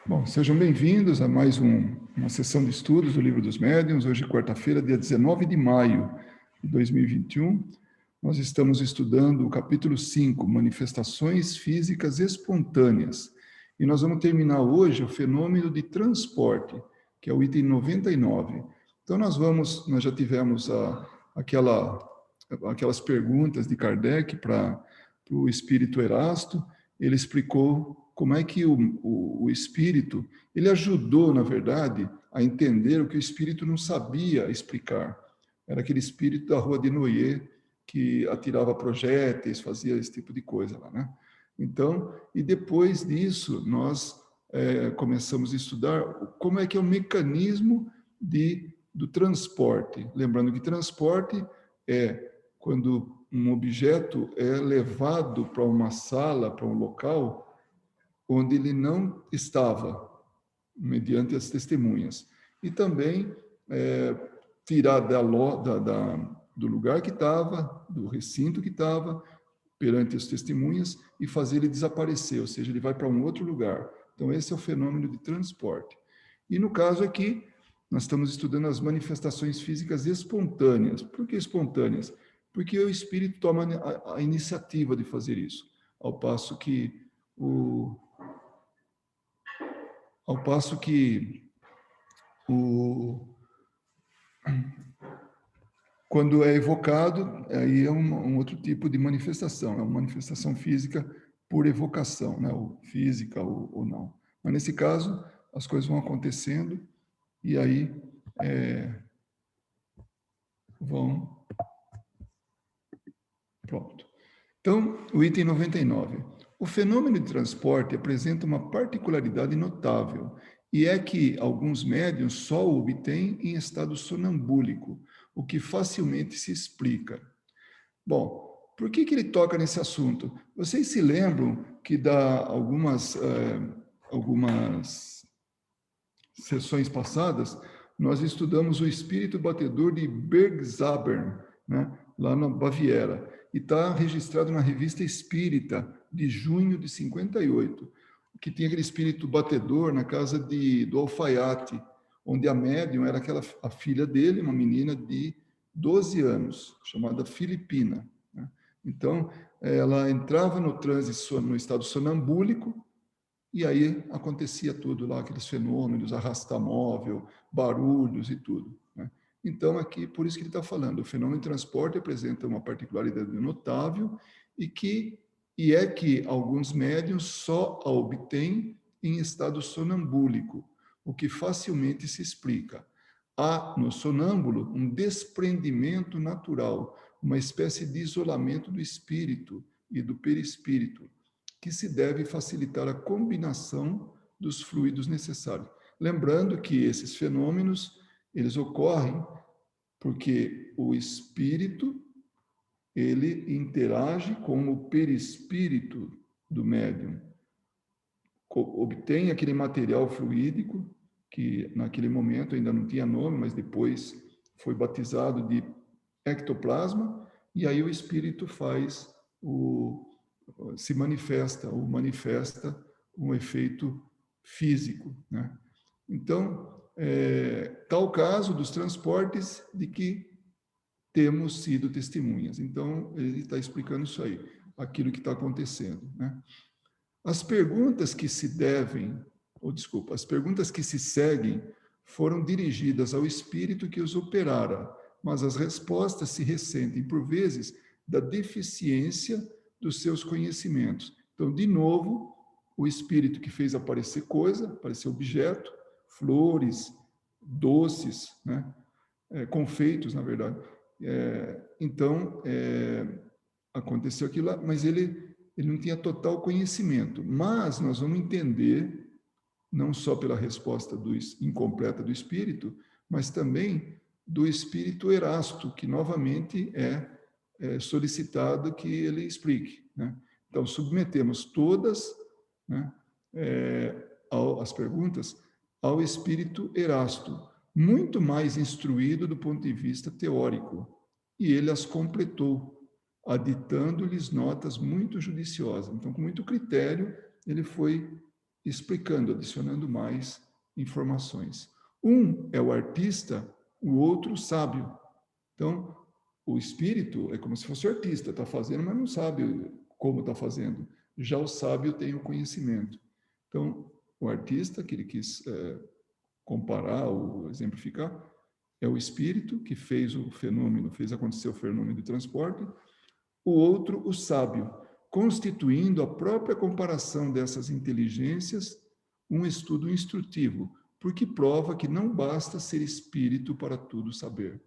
Bom, sejam bem-vindos a mais uma sessão de estudos do Livro dos Médiuns. Hoje, quarta-feira, dia 19 de maio de 2021. Nós estamos estudando o capítulo 5, Manifestações Físicas Espontâneas. E nós vamos terminar hoje o fenômeno de transporte, que é o item 99. Então, nós já tivemos aquelas perguntas de Kardec para o espírito Erasto. Ele explicou como é que o espírito, ele ajudou, na verdade, a entender o que o espírito não sabia explicar. Era aquele espírito da rua de Noé, que atirava projéteis, fazia esse tipo de coisa lá, né? Então, e depois disso, nós começamos a estudar como é que é o mecanismo do transporte. Lembrando que transporte é quando um objeto é levado para uma sala, para um local, onde ele não estava, mediante as testemunhas. E também tirar do lugar que estava, do recinto que estava, perante as testemunhas, e fazer ele desaparecer, ou seja, ele vai para um outro lugar. Então, esse é o fenômeno de transporte. E no caso aqui, nós estamos estudando as manifestações físicas espontâneas. Por que espontâneas? Porque o espírito toma a iniciativa de fazer isso, ao passo que o, ao passo que o, quando é evocado, aí é um outro tipo de manifestação, é uma manifestação física por evocação, né? Ou física ou não. Mas nesse caso, as coisas vão acontecendo e aí vão... Pronto. Então, o item 99. O fenômeno de transporte apresenta uma particularidade notável, e é que alguns médiuns só o obtêm em estado sonambúlico, o que facilmente se explica. Bom, por que ele toca nesse assunto? Vocês se lembram que dá algumas sessões passadas, nós estudamos o espírito batedor de Bergzabern, né, lá na Baviera, e está registrado na Revista Espírita, de junho de 58, que tinha aquele espírito batedor na casa do alfaiate, onde a médium era a filha dele, uma menina de 12 anos, chamada Filipina. Né? Então, ela entrava no transe, no estado sonambúlico, e aí acontecia tudo lá, aqueles fenômenos, arrastamóvel, barulhos e tudo. Né? Então, aqui, por isso que ele está falando, o fenômeno de transporte apresenta uma particularidade notável e é que alguns médiuns só a obtêm em estado sonambúlico, o que facilmente se explica. Há no sonâmbulo um desprendimento natural, uma espécie de isolamento do espírito e do perispírito, que se deve facilitar a combinação dos fluidos necessários. Lembrando que esses fenômenos, eles ocorrem porque o espírito, ele interage com o perispírito do médium, obtém aquele material fluídico, que naquele momento ainda não tinha nome, mas depois foi batizado de ectoplasma, e aí o espírito se manifesta, ou manifesta um efeito físico, né? Então, tal caso dos transportes de que temos sido testemunhas. Então, ele está explicando isso aí, aquilo que está acontecendo, né? As perguntas que se devem, ou desculpa, as perguntas que se seguem foram dirigidas ao espírito que os operara, mas as respostas se ressentem, por vezes, da deficiência dos seus conhecimentos. Então, de novo, o espírito que fez aparecer coisa, aparecer objeto, flores, doces, né? Confeitos, na verdade. Então, aconteceu aquilo lá, mas ele não tinha total conhecimento. Mas nós vamos entender, não só pela resposta incompleta do espírito, mas também do espírito Erasto, que novamente é solicitado que ele explique. Né? Então, submetemos todas, né, as perguntas ao espírito Erasto, muito mais instruído do ponto de vista teórico, e ele as completou, aditando-lhes notas muito judiciosas. Então, com muito critério, ele foi explicando, adicionando mais informações. Um é o artista, o outro o sábio. Então, o espírito é como se fosse o artista, está fazendo, mas não sabe como está fazendo. Já o sábio tem o conhecimento. Então, o artista, que ele quis comparar ou exemplificar, é o espírito que fez o fenômeno, fez acontecer o fenômeno de transporte, o outro, o sábio, constituindo a própria comparação dessas inteligências um estudo instrutivo, porque prova que não basta ser espírito para tudo saber.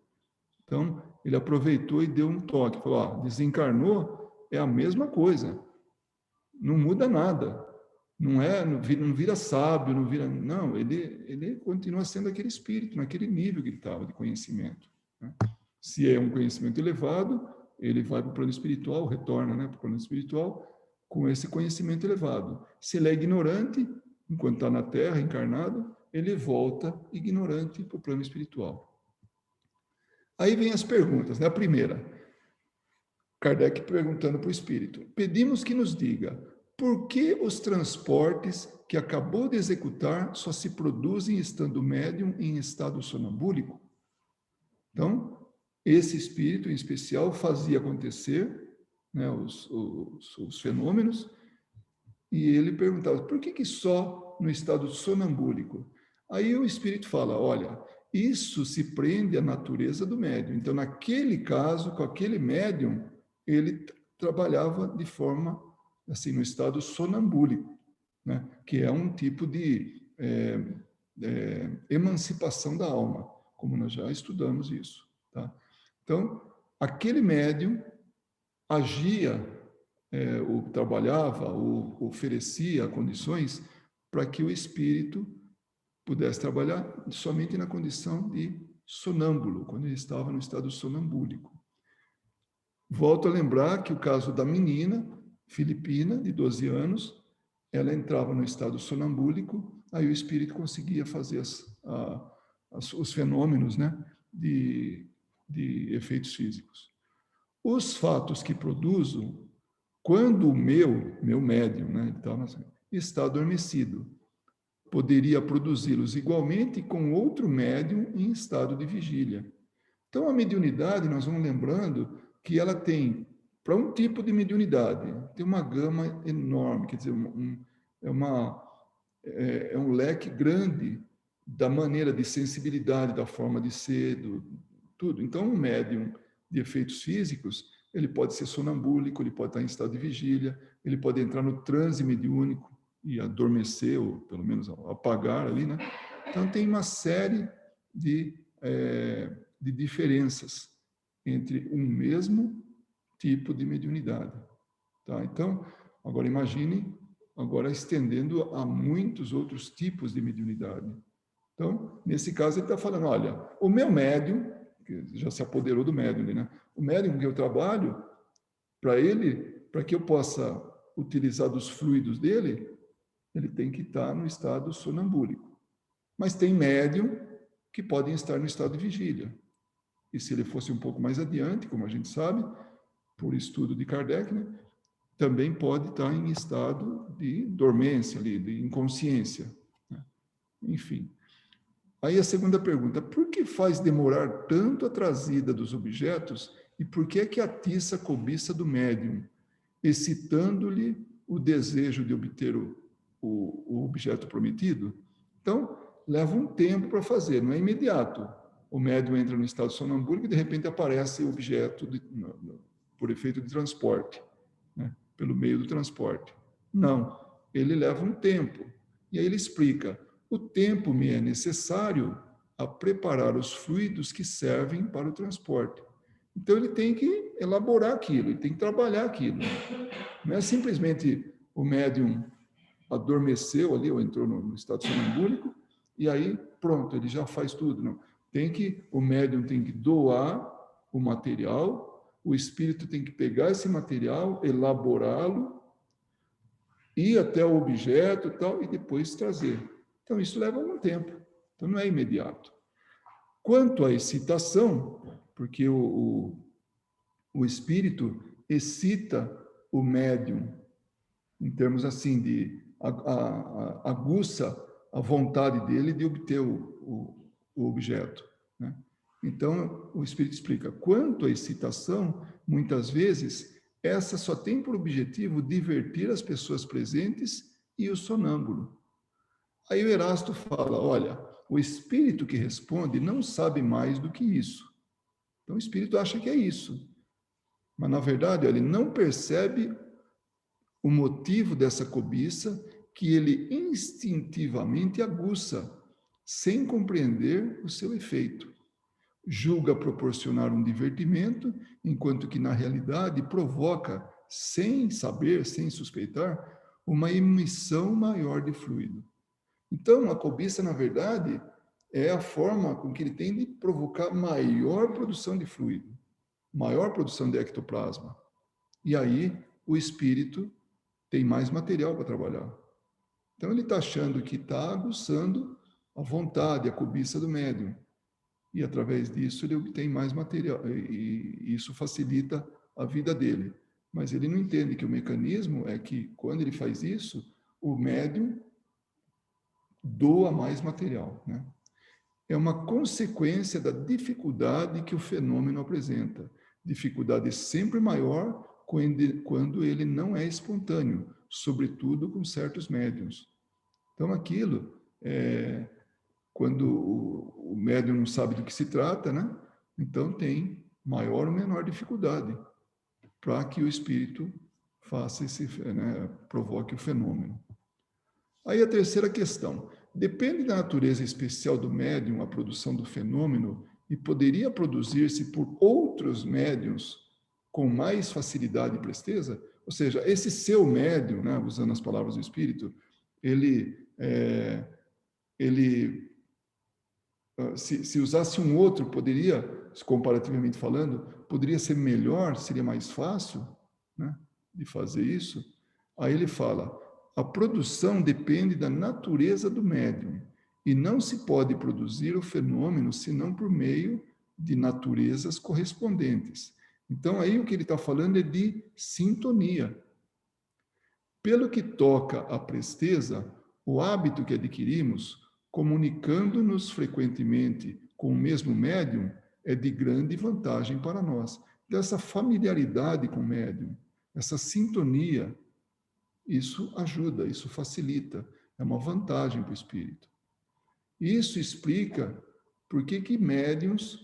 Então, ele aproveitou e deu um toque, falou, ó, desencarnou, é a mesma coisa, não muda nada, não vira sábio, não, ele continua sendo aquele espírito, naquele nível que ele estava de conhecimento. Né? Se é um conhecimento elevado, ele vai para o plano espiritual, retorna, né, para o plano espiritual com esse conhecimento elevado. Se ele é ignorante, enquanto está na Terra, encarnado, ele volta ignorante para o plano espiritual. Aí vem as perguntas, né? A primeira, Kardec perguntando para o espírito: pedimos que nos diga por que os transportes que acabou de executar só se produzem estando médium em estado sonambúlico? Então, esse espírito em especial fazia acontecer, né, os fenômenos, e ele perguntava, por que só no estado sonambúlico? Aí o espírito fala, olha, isso se prende à natureza do médium. Então, naquele caso, com aquele médium, ele trabalhava de forma, assim, no estado sonambúlico, né? Que é um tipo de emancipação da alma, como nós já estudamos isso. Tá? Então, aquele médium agia, ou trabalhava, ou oferecia condições para que o espírito pudesse trabalhar somente na condição de sonâmbulo, quando ele estava no estado sonambúlico. Volto a lembrar que o caso da menina filipina, de 12 anos, ela entrava no estado sonambúlico, aí o espírito conseguia fazer os fenômenos, né, de efeitos físicos. Os fatos que produzo, quando o meu médium, né, está adormecido, poderia produzi-los igualmente com outro médium em estado de vigília. Então, a mediunidade, nós vamos lembrando que ela tem, para um tipo de mediunidade, tem uma gama enorme, quer dizer, é um leque grande da maneira de sensibilidade, da forma de ser, tudo. Então, um médium de efeitos físicos, ele pode ser sonambúlico, ele pode estar em estado de vigília, ele pode entrar no transe mediúnico e adormecer, ou pelo menos apagar ali, né? Então, tem uma série de diferenças entre um mesmo tipo de mediunidade. Tá? Então, agora imagine, agora estendendo a muitos outros tipos de mediunidade. Então, nesse caso, ele está falando, olha, o meu médium, que já se apoderou do médium, né? O médium que eu trabalho, para que eu possa utilizar dos fluidos dele, ele tem que estar no estado sonambúlico. Mas tem médium que podem estar no estado de vigília. E se ele fosse um pouco mais adiante, como a gente sabe, por estudo de Kardec, né, também pode estar em estado de dormência, ali, de inconsciência. Né? Enfim. Aí a segunda pergunta, por que faz demorar tanto a trazida dos objetos e por que é que atiça a cobiça do médium, excitando-lhe o desejo de obter o objeto prometido? Então, leva um tempo para fazer, não é imediato. O médium entra no estado sonambúlico e, de repente, aparece o objeto por efeito de transporte, né? Pelo meio do transporte. Não, ele leva um tempo. E aí ele explica, o tempo me é necessário a preparar os fluidos que servem para o transporte. Então, ele tem que elaborar aquilo, ele tem que trabalhar aquilo. Não é simplesmente o médium adormeceu ali, ou entrou no estado sonambúlico, e aí, pronto, ele já faz tudo. Não. O médium tem que doar o material, o espírito tem que pegar esse material, elaborá-lo, ir até o objeto tal, e depois trazer. Então, isso leva algum tempo. Então, não é imediato. Quanto à excitação, porque o espírito excita o médium, em termos assim de aguça a vontade dele de obter o objeto, né? Então, o Espírito explica, quanto à excitação, muitas vezes, essa só tem por objetivo divertir as pessoas presentes e o sonâmbulo. Aí o Erasto fala, olha, o espírito que responde não sabe mais do que isso. Então, o espírito acha que é isso. Mas, na verdade, ele não percebe o motivo dessa cobiça que ele instintivamente aguça, sem compreender o seu efeito. Julga proporcionar um divertimento, enquanto que, na realidade, provoca, sem saber, sem suspeitar, uma emissão maior de fluido. Então, a cobiça, na verdade, é a forma com que ele tem de provocar maior produção de fluido, maior produção de ectoplasma. E aí, o espírito tem mais material para trabalhar. Então, ele está achando que está aguçando a vontade, a cobiça do médium. E, através disso, ele obtém mais material. E isso facilita a vida dele. Mas ele não entende que o mecanismo é que, quando ele faz isso, o médium doa mais material, né? É uma consequência da dificuldade que o fenômeno apresenta. Dificuldade sempre maior quando ele não é espontâneo, sobretudo com certos médiums. Então, aquilo, quando o médium não sabe do que se trata, né? Então tem maior ou menor dificuldade para que o espírito faça provoque o fenômeno. Aí a terceira questão. Depende da natureza especial do médium a produção do fenômeno e poderia produzir-se por outros médiums com mais facilidade e presteza? Ou seja, esse seu médium, né, usando as palavras do Espírito, se usasse um outro, poderia, comparativamente falando, poderia ser melhor, seria mais fácil, né, de fazer isso? Aí ele fala, a produção depende da natureza do médium e não se pode produzir o fenômeno senão por meio de naturezas correspondentes. Então, aí o que ele está falando é de sintonia. Pelo que toca à presteza, o hábito que adquirimos, comunicando-nos frequentemente com o mesmo médium, é de grande vantagem para nós. Então, essa familiaridade com o médium, essa sintonia, isso ajuda, isso facilita, é uma vantagem para o espírito. Isso explica por que médiums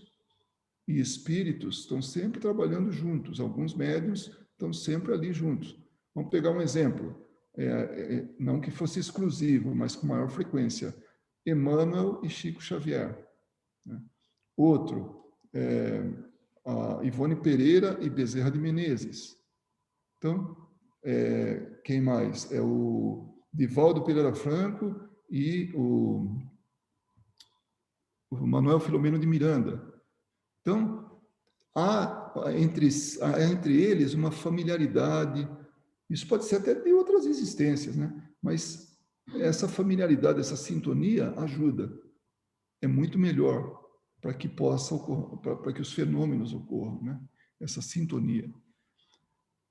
e espíritos estão sempre trabalhando juntos. Alguns médiums estão sempre ali juntos. Vamos pegar um exemplo, não que fosse exclusivo, mas com maior frequência. Emmanuel e Chico Xavier. Né? Outro, a Ivone Pereira e Bezerra de Menezes. Então, quem mais? É o Divaldo Pereira Franco e o Manuel Filomeno de Miranda. Então, há entre eles uma familiaridade, isso pode ser até de outras existências, né? Mas essa familiaridade, essa sintonia ajuda, é muito melhor para que possa ocorrer, para que os fenômenos ocorram, né? Essa sintonia.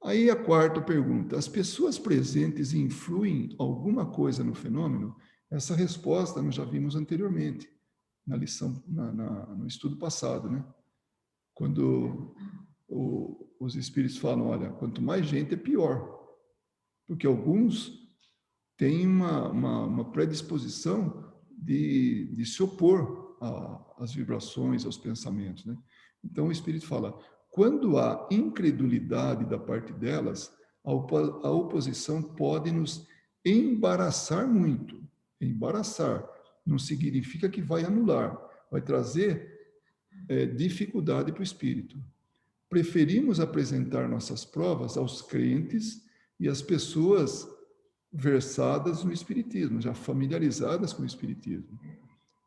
Aí a quarta pergunta, as pessoas presentes influem alguma coisa no fenômeno? Essa resposta nós já vimos anteriormente, na lição, no estudo passado, né? Quando os espíritos falam, olha, quanto mais gente é pior, porque alguns têm uma predisposição de se opor às vibrações, aos pensamentos, né? Então o espírito fala, quando há incredulidade da parte delas, a oposição pode nos embaraçar muito. Embaraçar não significa que vai anular, vai trazer dificuldade para o espírito. Preferimos apresentar nossas provas aos crentes e às pessoas versadas no espiritismo, já familiarizadas com o espiritismo.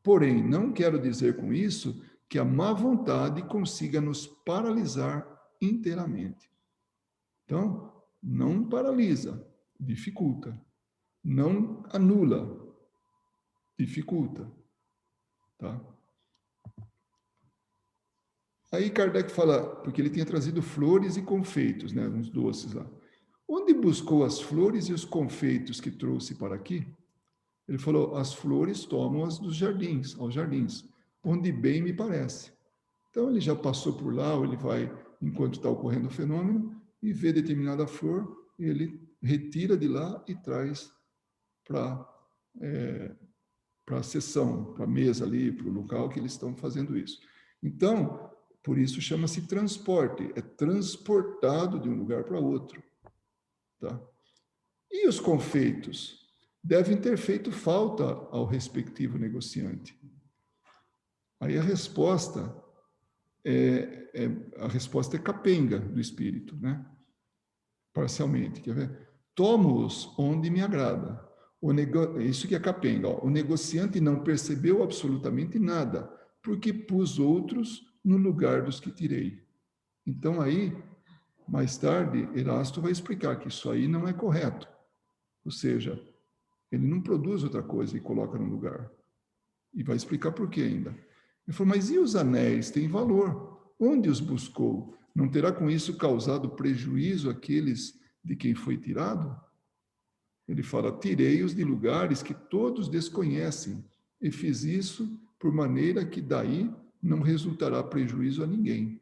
Porém, não quero dizer com isso que a má vontade consiga nos paralisar inteiramente. Então, não paralisa, dificulta. Não anula, dificulta. Tá? Aí Kardec fala, porque ele tinha trazido flores e confeitos, né, uns doces lá. Onde buscou as flores e os confeitos que trouxe para aqui? Ele falou, as flores tomam-as dos jardins, aos jardins, onde bem me parece. Então, ele já passou por lá, ou ele vai, enquanto está ocorrendo o fenômeno, e vê determinada flor, ele retira de lá e traz para a sessão, para a mesa ali, para o local que eles estão fazendo isso. Então, por isso chama-se transporte, é transportado de um lugar para outro. Tá? E os confeitos? Devem ter feito falta ao respectivo negociante. Aí a resposta a resposta é capenga do espírito, né? Parcialmente, quer ver? Tomo-os onde me agrada. Isso que é capenga. Ó. O negociante não percebeu absolutamente nada, porque pus outros no lugar dos que tirei. Então aí, mais tarde, Erasto vai explicar que isso aí não é correto. Ou seja, ele não produz outra coisa e coloca no lugar. E vai explicar por que ainda. Ele falou, mas e os anéis? Têm valor. Onde os buscou? Não terá com isso causado prejuízo àqueles de quem foi tirado? Ele fala, tirei-os de lugares que todos desconhecem, e fiz isso por maneira que daí não resultará prejuízo a ninguém.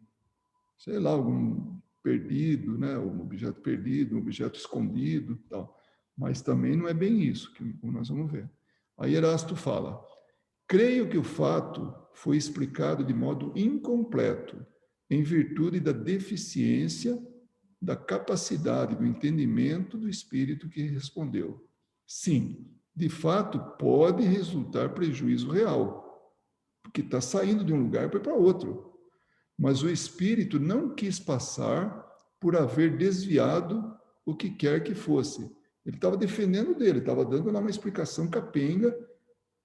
Sei lá, algum perdido, né? Um objeto perdido, um objeto escondido, tal. Mas também não é bem isso que nós vamos ver. Aí Erasto fala, creio que o fato foi explicado de modo incompleto, em virtude da deficiência da capacidade do entendimento do espírito que respondeu. Sim, de fato, pode resultar prejuízo real, porque está saindo de um lugar para outro. Mas o espírito não quis passar por haver desviado o que quer que fosse. Ele estava defendendo dele, estava dando lá uma explicação capenga,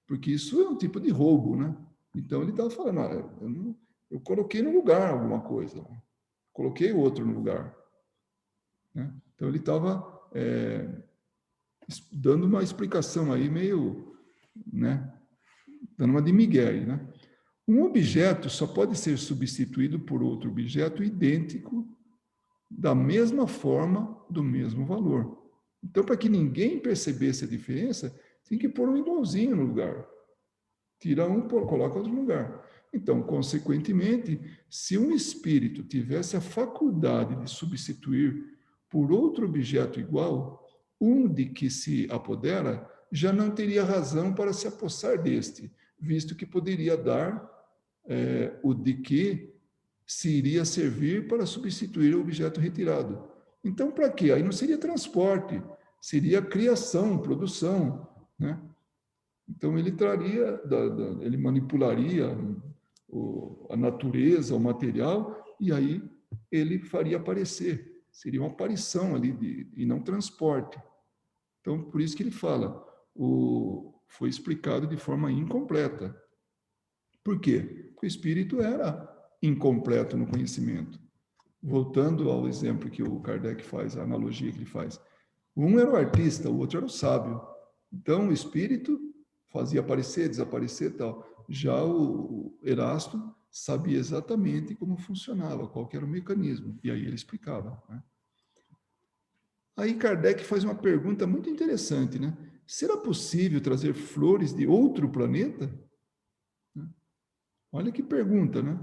porque isso é um tipo de roubo, né? Então ele estava falando, eu coloquei no lugar alguma coisa, coloquei outro no lugar. Né? Então ele estava dando uma explicação aí meio, né? Dando uma de migué, né? Um objeto só pode ser substituído por outro objeto idêntico, da mesma forma, do mesmo valor. Então, para que ninguém percebesse a diferença, tem que pôr um igualzinho no lugar. Tira um, coloca outro no lugar. Então, consequentemente, se um espírito tivesse a faculdade de substituir por outro objeto igual, um de que se apodera já não teria razão para se apossar deste, visto que poderia dar o de que se iria servir para substituir o objeto retirado. Então, para quê? Aí não seria transporte, seria criação, produção, né? Então, ele traria, ele manipularia a natureza, o material, e aí ele faria aparecer. Seria uma aparição ali, e não transporte. Então, por isso que ele fala, foi explicado de forma incompleta. Por quê? Porque o espírito era incompleto no conhecimento. Voltando ao exemplo que o Kardec faz, a analogia que ele faz. Um era o artista, o outro era o sábio. Então, o espírito fazia aparecer, desaparecer e tal. Já o Erasto sabia exatamente como funcionava, qual era o mecanismo. E aí ele explicava. Né? Aí Kardec faz uma pergunta muito interessante, né? Será possível trazer flores de outro planeta? Olha que pergunta, né?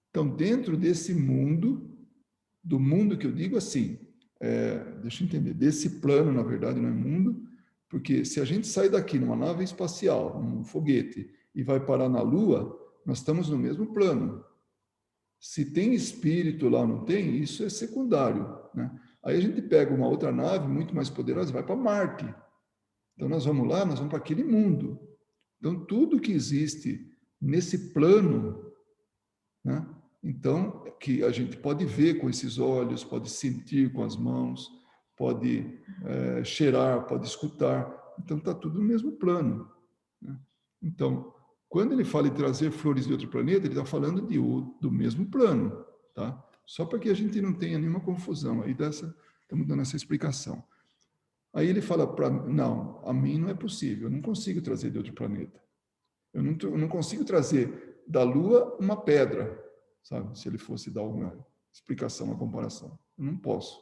Então, dentro desse mundo, do mundo que eu digo assim, deixa eu entender, desse plano, na verdade, não é mundo, porque se a gente sai daqui numa nave espacial, num foguete, e vai parar na Lua, nós estamos no mesmo plano. Se tem espírito lá ou não tem, isso é secundário, né? Aí a gente pega uma outra nave muito mais poderosa e vai para Marte. Então nós vamos lá, nós vamos para aquele mundo. Então tudo que existe nesse plano, né? Então, que a gente pode ver com esses olhos, pode sentir com as mãos, pode cheirar, pode escutar. Então, está tudo no mesmo plano. Né? Então, quando ele fala em trazer flores de outro planeta, ele está falando do mesmo plano. Tá? Só para que a gente não tenha nenhuma confusão. Aí estamos dando essa explicação. Aí ele fala não, a mim não é possível, eu não consigo trazer de outro planeta. Eu não consigo trazer da Lua uma pedra, sabe? Se ele fosse dar alguma explicação, uma comparação. Eu não posso.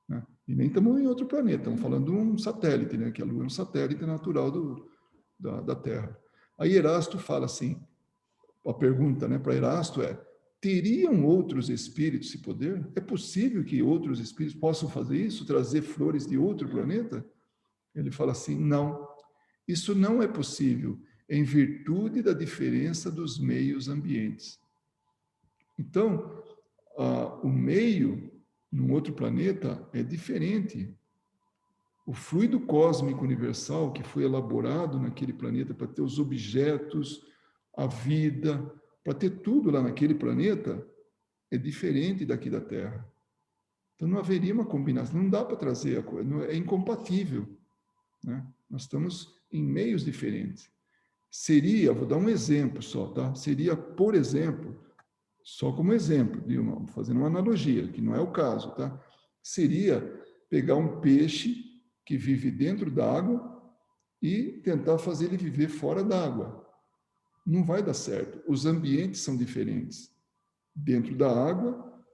Né? E nem estamos em outro planeta, estamos falando de um satélite, né? Que a Lua é um satélite natural da Terra. Aí Erasto fala assim, a pergunta, né, para Erasto é: teriam outros espíritos esse poder? É possível que outros espíritos possam fazer isso, trazer flores de outro planeta? Ele fala assim: não, isso não é possível, em virtude da diferença dos meios ambientes. Então, o meio num outro planeta é diferente. O fluido cósmico universal que foi elaborado naquele planeta para ter os objetos, a vida, para ter tudo lá naquele planeta, é diferente daqui da Terra. Então não haveria uma combinação, não dá para trazer a coisa, é incompatível, né? Nós estamos em meios diferentes. Seria, vou dar um exemplo só, tá? Seria, por exemplo, só como exemplo, fazendo uma analogia, que não é o caso, tá? Seria pegar um peixe que vive dentro da água e tentar fazer ele viver fora d'água. Não vai dar certo. Os ambientes são diferentes. Dentro da água,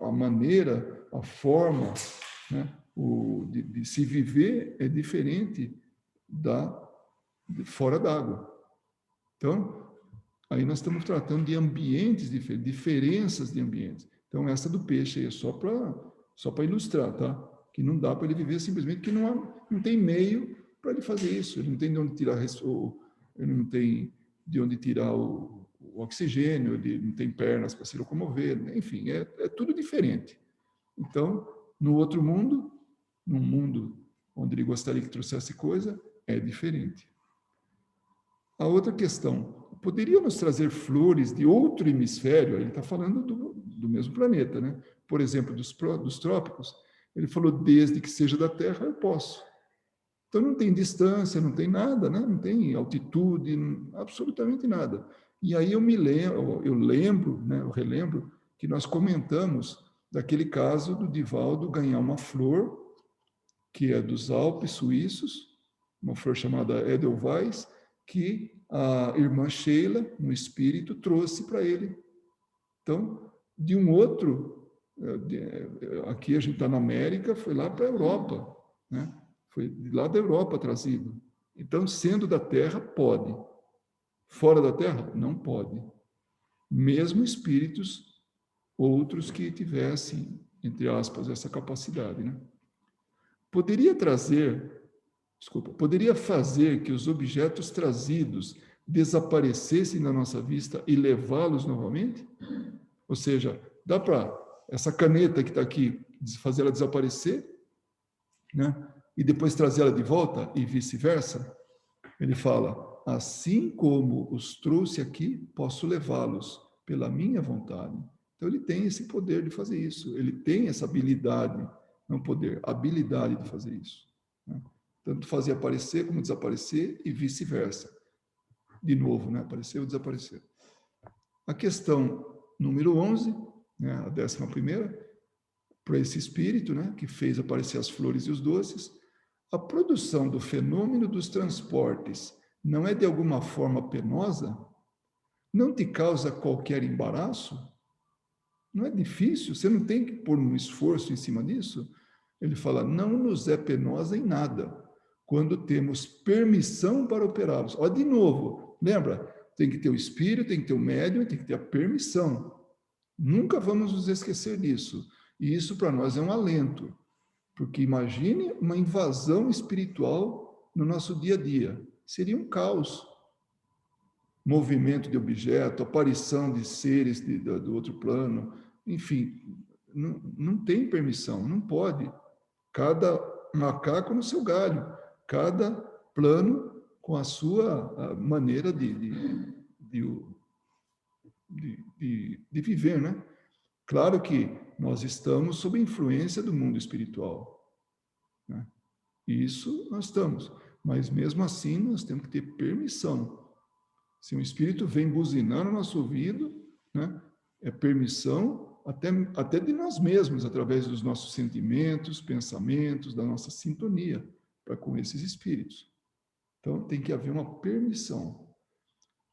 a maneira, a forma, né, de se viver é diferente de fora d'água. Então, aí nós estamos tratando de ambientes diferentes, diferenças de ambientes. Então, essa do peixe aí é só para ilustrar, tá? Que não dá para ele viver simplesmente, que não tem meio para ele fazer isso. Ele não tem de onde tirar ele não tem de onde tirar o oxigênio, ele não tem pernas para se locomover, enfim, é tudo diferente. Então, no outro mundo, num mundo onde ele gostaria que trouxesse coisa, é diferente. A outra questão, poderia nos trazer flores de outro hemisfério? Ele está falando do mesmo planeta, né? Por exemplo, dos trópicos. Ele falou, desde que seja da Terra, eu posso. Então não tem distância, não tem nada, né? Não tem altitude, absolutamente nada. E aí eu lembro, né? Eu relembro que nós comentamos daquele caso do Divaldo ganhar uma flor, que é dos Alpes suíços, uma flor chamada Edelweiss, que a irmã Sheila, no espírito, trouxe para ele. Então, de um outro, aqui a gente está na América, foi lá para a Europa, né? Foi de lá da Europa trazido. Então, sendo da Terra, pode. Fora da Terra, não pode. Mesmo espíritos, outros que tivessem, entre aspas, essa capacidade, né? Poderia fazer que os objetos trazidos desaparecessem da nossa vista e levá-los novamente? Ou seja, dá para essa caneta que está aqui, fazer ela desaparecer, né? E depois trazê-la de volta e vice-versa? Ele fala, assim como os trouxe aqui, posso levá-los pela minha vontade. Então ele tem esse poder de fazer isso, ele tem essa habilidade, não poder, habilidade de fazer isso, né? Tanto fazer aparecer como desaparecer e vice-versa. De novo, né? Aparecer ou desaparecer. A questão número 11, né? A 11ª, para esse espírito, né? Que fez aparecer as flores e os doces, a produção do fenômeno dos transportes não é de alguma forma penosa? Não te causa qualquer embaraço? Não é difícil? Você não tem que pôr um esforço em cima disso? Ele fala, não nos é penosa em nada, quando temos permissão para operá-los. Ó, de novo, lembra? Tem que ter o espírito, tem que ter o médium, tem que ter a permissão. Nunca vamos nos esquecer disso. E isso para nós é um alento. Porque imagine uma invasão espiritual no nosso dia a dia. Seria um caos. Movimento de objeto, aparição de seres do outro plano, enfim, não tem permissão, não pode. Cada macaco no seu galho, cada plano com a sua maneira de viver, né? Claro que nós estamos sob a influência do mundo espiritual, né? Isso nós estamos, mas mesmo assim nós temos que ter permissão. Se um espírito vem buzinar no nosso ouvido, né, é permissão até de nós mesmos, através dos nossos sentimentos, pensamentos, da nossa sintonia para com esses espíritos. Então tem que haver uma permissão.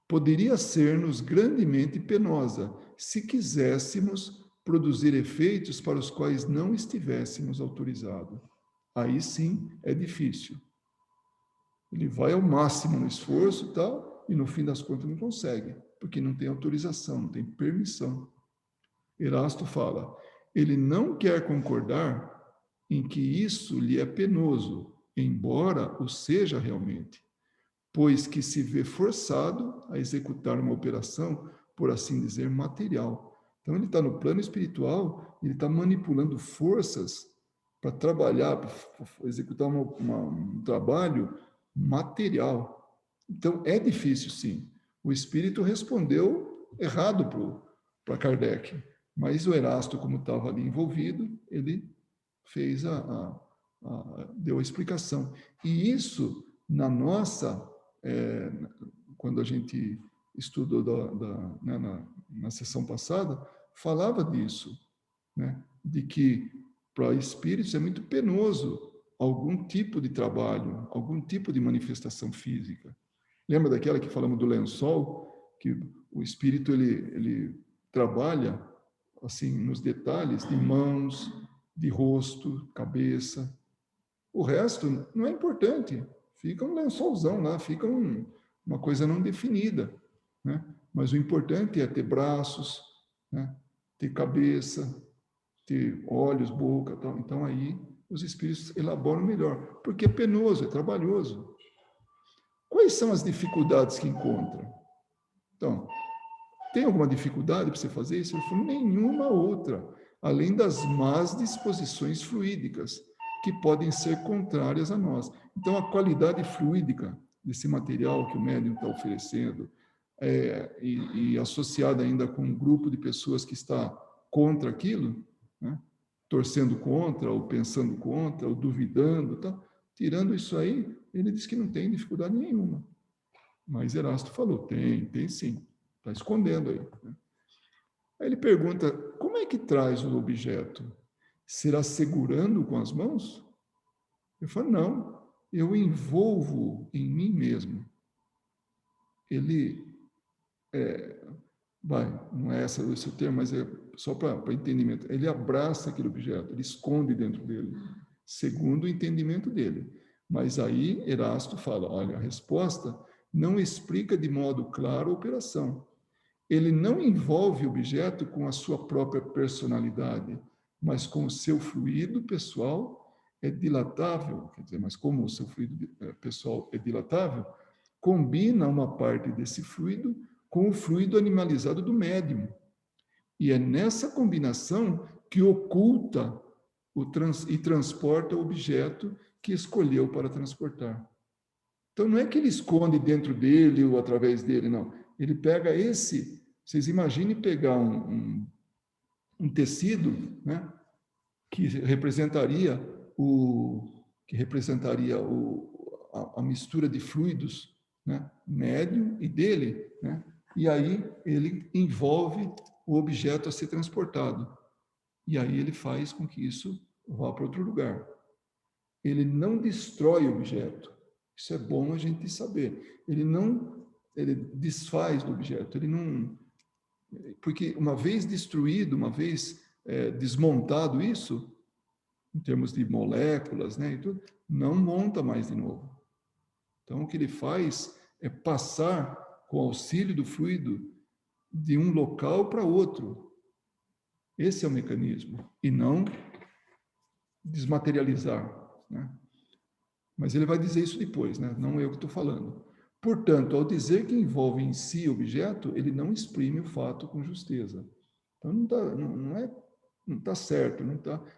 Poderia ser-nos grandemente penosa se quiséssemos produzir efeitos para os quais não estivéssemos autorizados. Aí sim é difícil. Ele vai ao máximo no esforço e tal, e no fim das contas não consegue, porque não tem autorização, não tem permissão. Erasto fala, ele não quer concordar em que isso lhe é penoso, embora o seja realmente, pois que se vê forçado a executar uma operação, por assim dizer, material. Então, ele está no plano espiritual, ele está manipulando forças para trabalhar, para executar um trabalho material. Então, é difícil, sim. O espírito respondeu errado para Kardec, mas o Erasto, como estava ali envolvido, ele fez deu a explicação. E isso, na nossa, quando a gente estudou né, na sessão passada, falava disso, né, de que para espíritos é muito penoso algum tipo de trabalho, algum tipo de manifestação física. Lembra daquela que falamos do lençol, que o espírito ele trabalha assim nos detalhes de mãos, de rosto, cabeça. O resto não é importante. Fica um lençolzão lá, fica uma coisa não definida, né? Mas o importante é ter braços, né? Ter cabeça, ter olhos, boca, tal. Então aí os espíritos elaboram melhor, porque é penoso, é trabalhoso. Quais são as dificuldades que encontram? Então, tem alguma dificuldade para você fazer isso? Ele falou, nenhuma outra, além das más disposições fluídicas, que podem ser contrárias a nós. Então, a qualidade fluídica desse material que o médium está oferecendo, e associada ainda com um grupo de pessoas que está contra aquilo, né? Torcendo contra, ou pensando contra, ou duvidando, tá? Tirando isso aí, ele diz que não tem dificuldade nenhuma. Mas Erasto falou, tem sim. Está escondendo aí. Né? Aí ele pergunta, como é que traz o objeto? Será segurando com as mãos? Eu falo, não, eu envolvo em mim mesmo. Ele, não é esse o termo, mas é só para entendimento. Ele abraça aquele objeto, ele esconde dentro dele, segundo o entendimento dele. Mas aí Erasto fala, olha, a resposta não explica de modo claro a operação. Ele não envolve o objeto com a sua própria personalidade, mas com o seu fluido pessoal é dilatável, quer dizer, mas como o seu fluido pessoal é dilatável, combina uma parte desse fluido com o fluido animalizado do médium. E é nessa combinação que oculta e transporta o objeto que escolheu para transportar. Então, não é que ele esconde dentro dele ou através dele, não. Ele pega esse... Vocês imaginem pegar um tecido, né, que representaria a mistura de fluidos, né, médium e dele, né, e aí ele envolve o objeto a ser transportado. E aí ele faz com que isso vá para outro lugar. Ele não destrói o objeto. Isso é bom a gente saber. Ele desfaz do objeto, ele não... Porque uma vez destruído, uma vez desmontado isso, em termos de moléculas, né, e tudo, não monta mais de novo. Então, o que ele faz é passar, com auxílio do fluido, de um local para outro. Esse é o mecanismo, e não desmaterializar, né? Mas ele vai dizer isso depois, né? Não eu que estou falando. Portanto, ao dizer que envolve em si objeto, ele não exprime o fato com justeza. Então, não tá certo,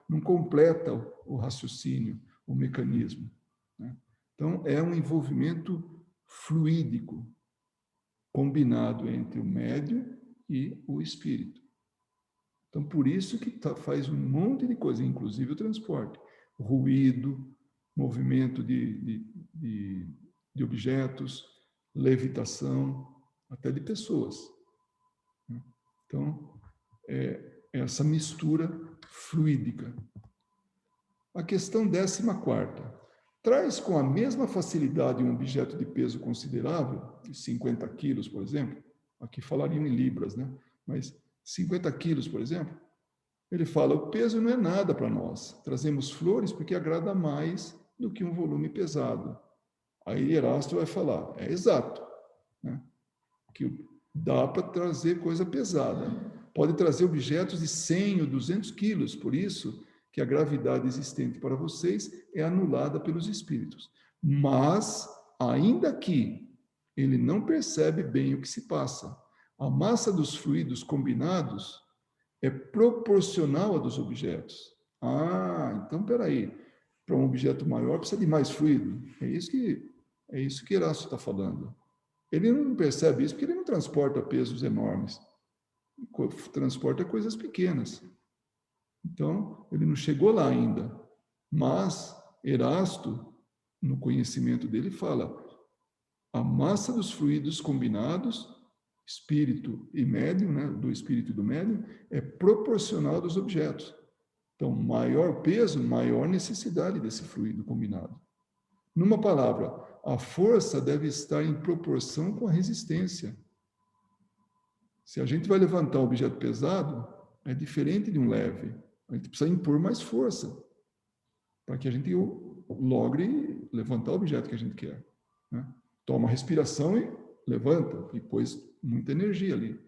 não completa o raciocínio, o mecanismo. Né? Então, é um envolvimento fluídico, combinado entre o médium e o espírito. Então, por isso que faz um monte de coisa, inclusive o transporte. Ruído, movimento de objetos, levitação, até de pessoas. Então, essa mistura fluídica. A questão 14ª. Traz com a mesma facilidade um objeto de peso considerável, de 50 quilos, por exemplo, aqui falariam em libras, né? Mas 50 quilos, por exemplo, Ele fala, o peso não é nada para nós. Trazemos flores porque agrada mais do que um volume pesado. Aí Erasto vai falar, é exato, né? Que dá para trazer coisa pesada. Pode trazer objetos de 100 ou 200 quilos, por isso que a gravidade existente para vocês é anulada pelos espíritos. Mas, ainda que ele não percebe bem o que se passa, a massa dos fluidos combinados é proporcional à dos objetos. Ah, então, peraí, para um objeto maior precisa de mais fluido. É isso que Erasto está falando. Ele não percebe isso porque ele não transporta pesos enormes. Transporta coisas pequenas. Então, ele não chegou lá ainda. Mas Erasto, no conhecimento dele, fala a massa dos fluidos combinados, espírito e médium, né, do espírito e do médium, é proporcional dos objetos. Então, maior peso, maior necessidade desse fluido combinado. Numa palavra, a força deve estar em proporção com a resistência. Se a gente vai levantar um objeto pesado, é diferente de um leve. A gente precisa impor mais força para que a gente logre levantar o objeto que a gente quer, né? Toma respiração e levanta, e pôs muita energia ali.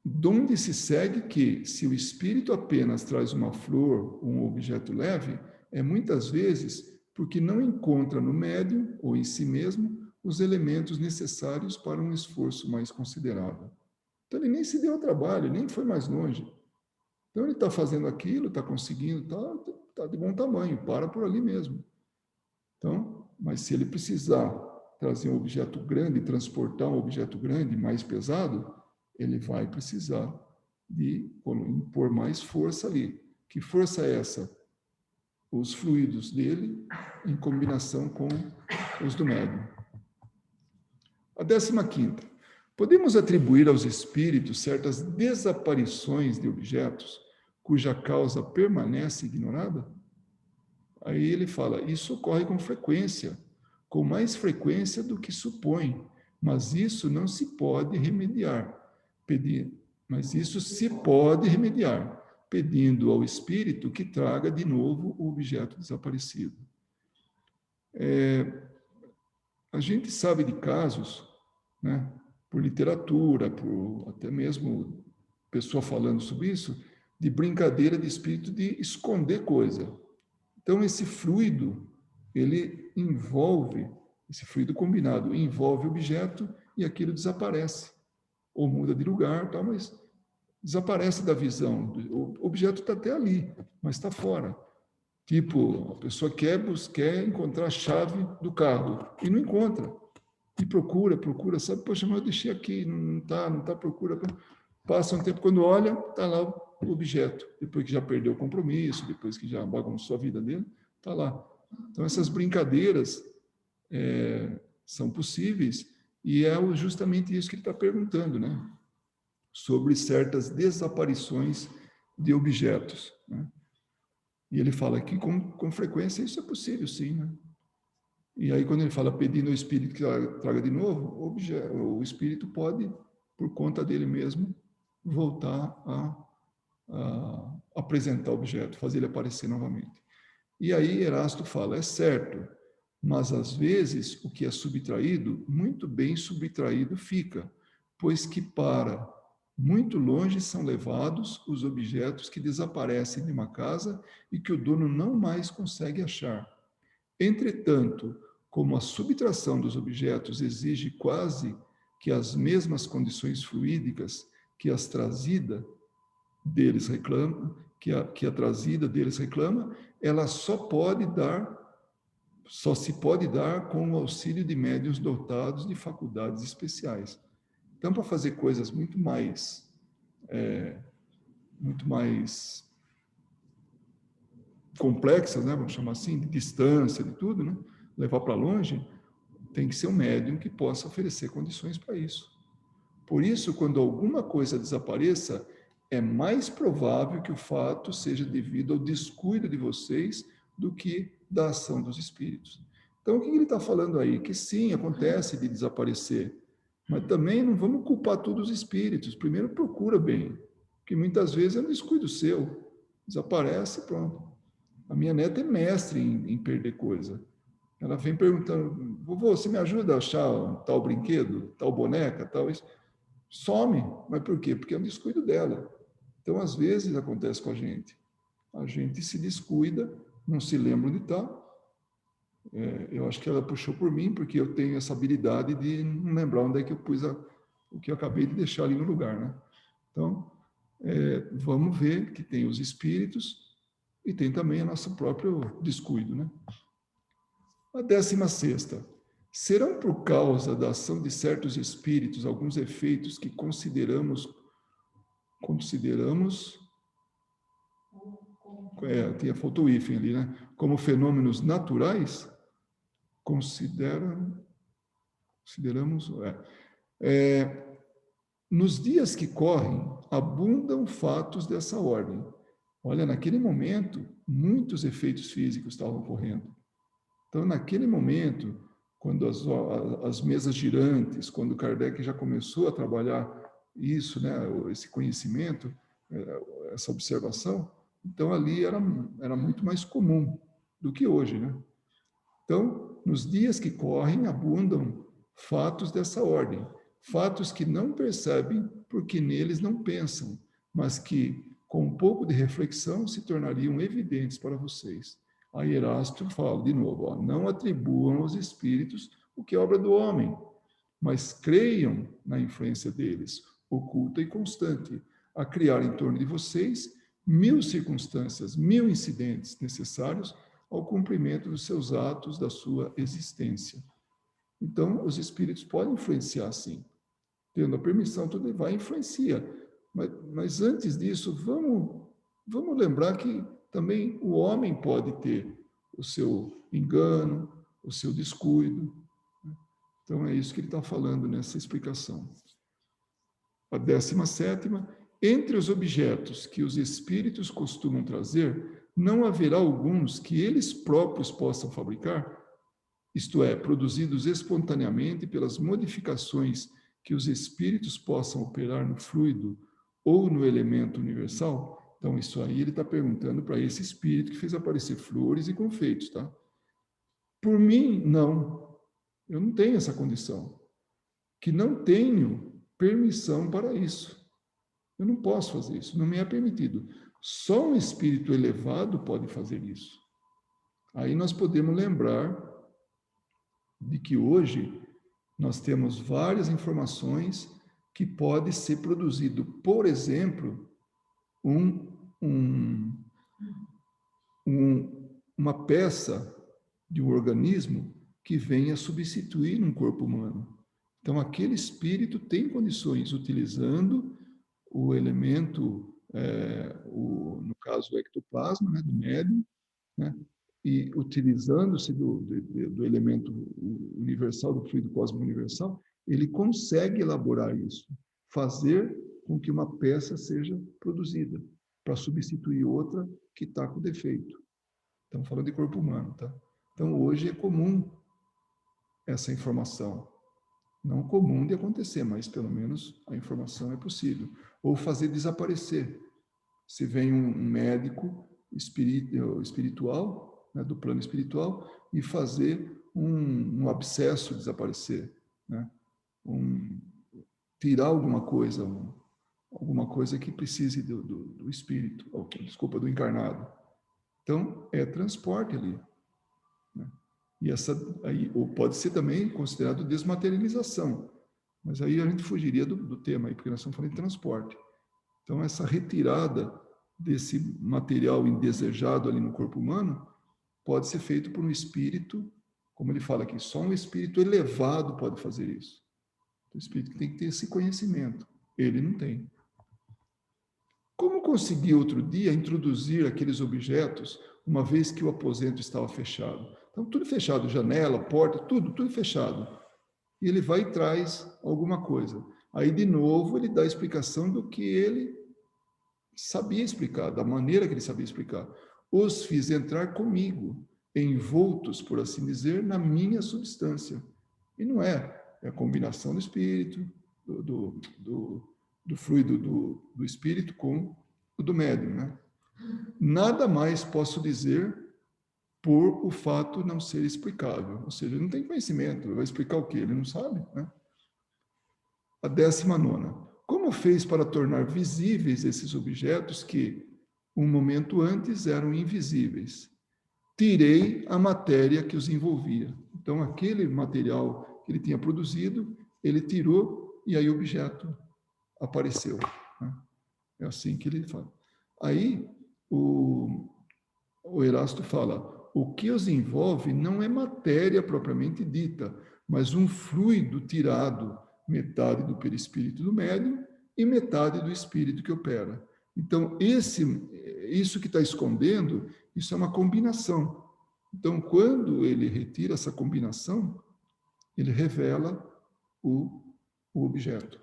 Donde se segue que, se o espírito apenas traz uma flor ou um objeto leve, é muitas vezes porque não encontra no médium ou em si mesmo os elementos necessários para um esforço mais considerável. Então, ele nem se deu ao trabalho, nem foi mais longe. Então, ele está fazendo aquilo, está conseguindo, está de bom tamanho, para por ali mesmo. Então, mas se ele precisar trazer um objeto grande, transportar um objeto grande, mais pesado, ele vai precisar de impor mais força ali. Que força é essa? Os fluidos dele em combinação com os do médium. A 15ª. Podemos atribuir aos espíritos certas desaparições de objetos cuja causa permanece ignorada? Aí ele fala, isso ocorre com frequência, com mais frequência do que supõe, mas isso não se pode remediar. Mas isso se pode remediar, pedindo ao espírito que traga de novo o objeto desaparecido. A gente sabe de casos, né, por literatura, por até mesmo pessoa falando sobre isso, de brincadeira de espírito de esconder coisa. Então, esse fluido, ele envolve, esse fluido combinado, envolve o objeto e aquilo desaparece. Ou muda de lugar, tal, mas desaparece da visão. O objeto está até ali, mas está fora. Tipo, a pessoa quer encontrar a chave do carro e não encontra. E procura, sabe? Poxa, mas eu deixei aqui, não tá, procura. Passa um tempo, quando olha, está lá o objeto. Depois que já perdeu o compromisso, depois que já bagunçou a vida dele, está lá. Então, essas brincadeiras são possíveis e é justamente isso que ele está perguntando, né? Sobre certas desaparições de objetos, né? E ele fala que com frequência isso é possível, sim, né? E aí, quando ele fala pedindo ao espírito que traga de novo, o espírito pode, por conta dele mesmo, voltar a apresentar o objeto, fazer ele aparecer novamente. E aí Erasto fala, é certo, mas às vezes o que é subtraído, muito bem subtraído fica, pois que para muito longe são levados os objetos que desaparecem de uma casa e que o dono não mais consegue achar. Entretanto, como a subtração dos objetos exige quase que as mesmas condições fluídicas que as trazida deles reclama, que a trazida deles reclama, ela só se pode dar com o auxílio de médiuns dotados de faculdades especiais. Então, para fazer coisas muito mais complexas, né, vamos chamar assim, de distância, de tudo, né, levar para longe, tem que ser um médium que possa oferecer condições para isso. Por isso, quando alguma coisa desapareça, é mais provável que o fato seja devido ao descuido de vocês do que da ação dos espíritos. Então, o que ele está falando aí? Que sim, acontece de desaparecer, Mas também não vamos culpar todos os espíritos. Primeiro procura bem, porque muitas vezes é um descuido seu. Desaparece, pronto. A minha neta é mestre em perder coisa. Ela vem perguntando, vovô, você me ajuda a achar tal brinquedo, tal boneca, tal isso? Some. Mas por quê? Porque é um descuido dela. Então, às vezes, acontece com a gente. A gente se descuida, não se lembra onde está. Eu acho que ela puxou por mim, porque eu tenho essa habilidade de não lembrar onde é que eu pus o que eu acabei de deixar ali no lugar, né? Então, vamos ver que tem os espíritos e tem também o nosso próprio descuido, né? A 16ª. Serão por causa da ação de certos espíritos alguns efeitos que consideramos faltou o hífen ali, né? Como fenômenos naturais? Consideramos. Nos dias que correm, abundam fatos dessa ordem. Olha, naquele momento, muitos efeitos físicos estavam ocorrendo. Então, naquele momento, quando as mesas girantes, quando Kardec já começou a trabalhar isso, né, esse conhecimento, essa observação, então ali era muito mais comum do que hoje, né? Então, nos dias que correm, abundam fatos dessa ordem, fatos que não percebem porque neles não pensam, mas que, com um pouco de reflexão, se tornariam evidentes para vocês. Aí Erasto fala de novo, não atribuam aos espíritos o que é obra do homem, mas creiam na influência deles, oculta e constante, a criar em torno de vocês 1000 circunstâncias, 1000 incidentes necessários ao cumprimento dos seus atos, da sua existência. Então, os espíritos podem influenciar, sim. Tendo a permissão, tudo vai influencia. Mas antes disso, vamos lembrar que também o homem pode ter o seu engano, o seu descuido. Então, é isso que ele está falando nessa explicação. A 17ª, entre os objetos que os espíritos costumam trazer, não haverá alguns que eles próprios possam fabricar, isto é, produzidos espontaneamente pelas modificações que os espíritos possam operar no fluido ou no elemento universal? Então, isso aí ele está perguntando para esse espírito que fez aparecer flores e confeitos, tá? Por mim, não. Eu não tenho essa condição. Que não tenho permissão para isso. Eu não posso fazer isso, não me é permitido. Só um espírito elevado pode fazer isso. Aí nós podemos lembrar de que hoje nós temos várias informações que pode ser produzido, por exemplo, uma peça de um organismo que venha substituir um corpo humano. Então, aquele espírito tem condições, utilizando o elemento, no caso, o ectoplasma, né, do médium, né, e utilizando-se do elemento universal, do fluido cósmico universal, ele consegue elaborar isso, fazer com que uma peça seja produzida, para substituir outra que está com defeito. Estamos falando de corpo humano, tá? Então, hoje é comum essa informação. Não comum de acontecer, mas pelo menos a informação é possível. Ou fazer desaparecer. Se vem um médico espiritual, né, do plano espiritual, e fazer um abscesso desaparecer, né? Tirar alguma coisa que precise do espírito, desculpa, do encarnado. Então, é transporte ali. Né? E ou pode ser também considerado desmaterialização, mas aí a gente fugiria do tema, aí, porque nós estamos falando de transporte. Então, essa retirada desse material indesejado ali no corpo humano pode ser feito por um espírito, como ele fala aqui, só um espírito elevado pode fazer isso. O espírito tem que ter esse conhecimento. Ele não tem. Como consegui outro dia introduzir aqueles objetos, uma vez que o aposento estava fechado? Então, tudo fechado, janela, porta, tudo fechado. E ele vai e traz alguma coisa. Aí, de novo, ele dá a explicação do que ele sabia explicar, da maneira que ele sabia explicar. Os fiz entrar comigo, envoltos, por assim dizer, na minha substância. E não é. É a combinação do espírito, do fluido do espírito com o do médium, né? Nada mais posso dizer por o fato não ser explicável. Ou seja, ele não tem conhecimento, vai explicar o quê? Ele não sabe, né? A 19ª. Como fez para tornar visíveis esses objetos que, um momento antes, eram invisíveis? Tirei a matéria que os envolvia. Então, aquele material que ele tinha produzido, ele tirou e aí o objeto apareceu, né? É assim que ele fala. Aí, o Erasto fala, o que os envolve não é matéria propriamente dita, mas um fluido tirado, metade do perispírito do médium e metade do espírito que opera. Então, isso que está escondendo, isso é uma combinação. Então, quando ele retira essa combinação, ele revela o objeto,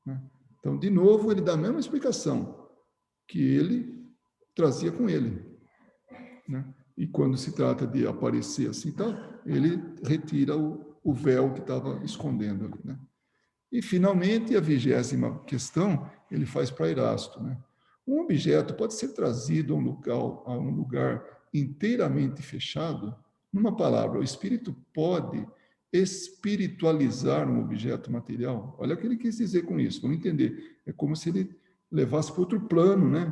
né? Então, de novo, ele dá a mesma explicação que ele trazia com ele, né? E quando se trata de aparecer assim, tá, ele retira o véu que estava escondendo ali, né? E, finalmente, a 20ª questão, ele faz para Erasto, né? Um objeto pode ser trazido a um lugar inteiramente fechado. Numa palavra, o espírito pode espiritualizar um objeto material. Olha o que ele quis dizer com isso, vamos entender. É como se ele levasse para outro plano, né?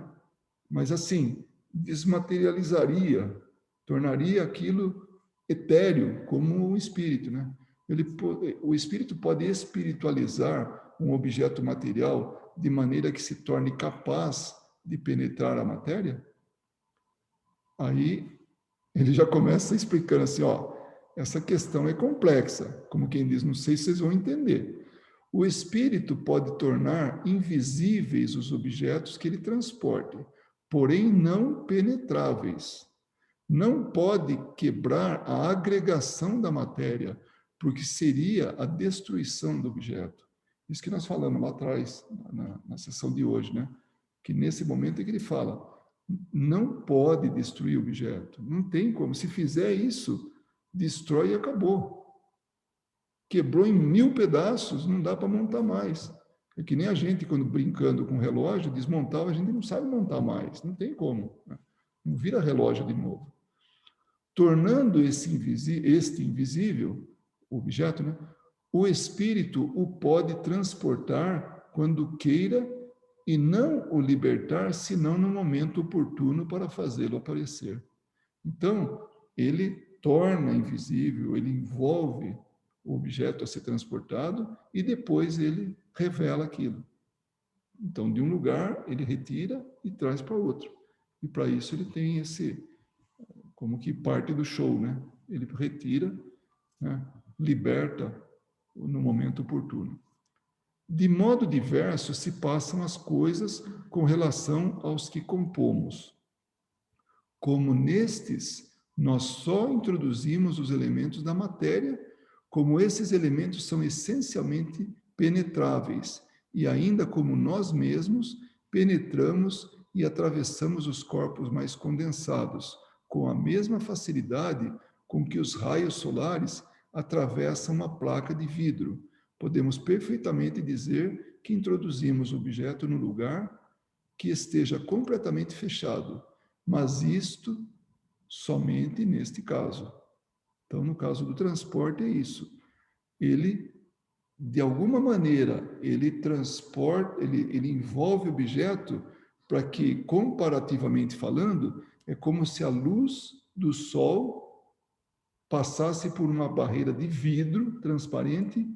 Mas, assim, desmaterializaria, tornaria aquilo etéreo, como o espírito, né? O espírito pode espiritualizar um objeto material de maneira que se torne capaz de penetrar a matéria? Aí ele já começa explicando assim, ó, essa questão é complexa, como quem diz, não sei se vocês vão entender. O espírito pode tornar invisíveis os objetos que ele transporte, porém não penetráveis. Não pode quebrar a agregação da matéria, porque seria a destruição do objeto. Isso que nós falamos lá atrás, na sessão de hoje, né? Que nesse momento é que ele fala, não pode destruir o objeto, não tem como. Se fizer isso, destrói e acabou. Quebrou em 1000 pedaços, não dá para montar mais. É que nem a gente, quando brincando com relógio, desmontava, a gente não sabe montar mais, não tem como, né? Não vira relógio de novo. Tornando este invisível, o objeto, né? O espírito o pode transportar quando queira e não o libertar, senão no momento oportuno para fazê-lo aparecer. Então, ele torna invisível, ele envolve o objeto a ser transportado e depois ele revela aquilo. Então, de um lugar, ele retira e traz para outro. E para isso ele tem como que parte do show, né? Ele retira, né? Liberta no momento oportuno. De modo diverso se passam as coisas com relação aos que compomos. Como nestes, nós só introduzimos os elementos da matéria, como esses elementos são essencialmente penetráveis, e ainda como nós mesmos penetramos e atravessamos os corpos mais condensados, com a mesma facilidade com que os raios solares atravessam uma placa de vidro. Podemos perfeitamente dizer que introduzimos o objeto no lugar que esteja completamente fechado, mas isto somente neste caso. Então, no caso do transporte, é isso. Ele, de alguma maneira, ele transporta, ele envolve o objeto para que, comparativamente falando, é como se a luz do sol passasse por uma barreira de vidro transparente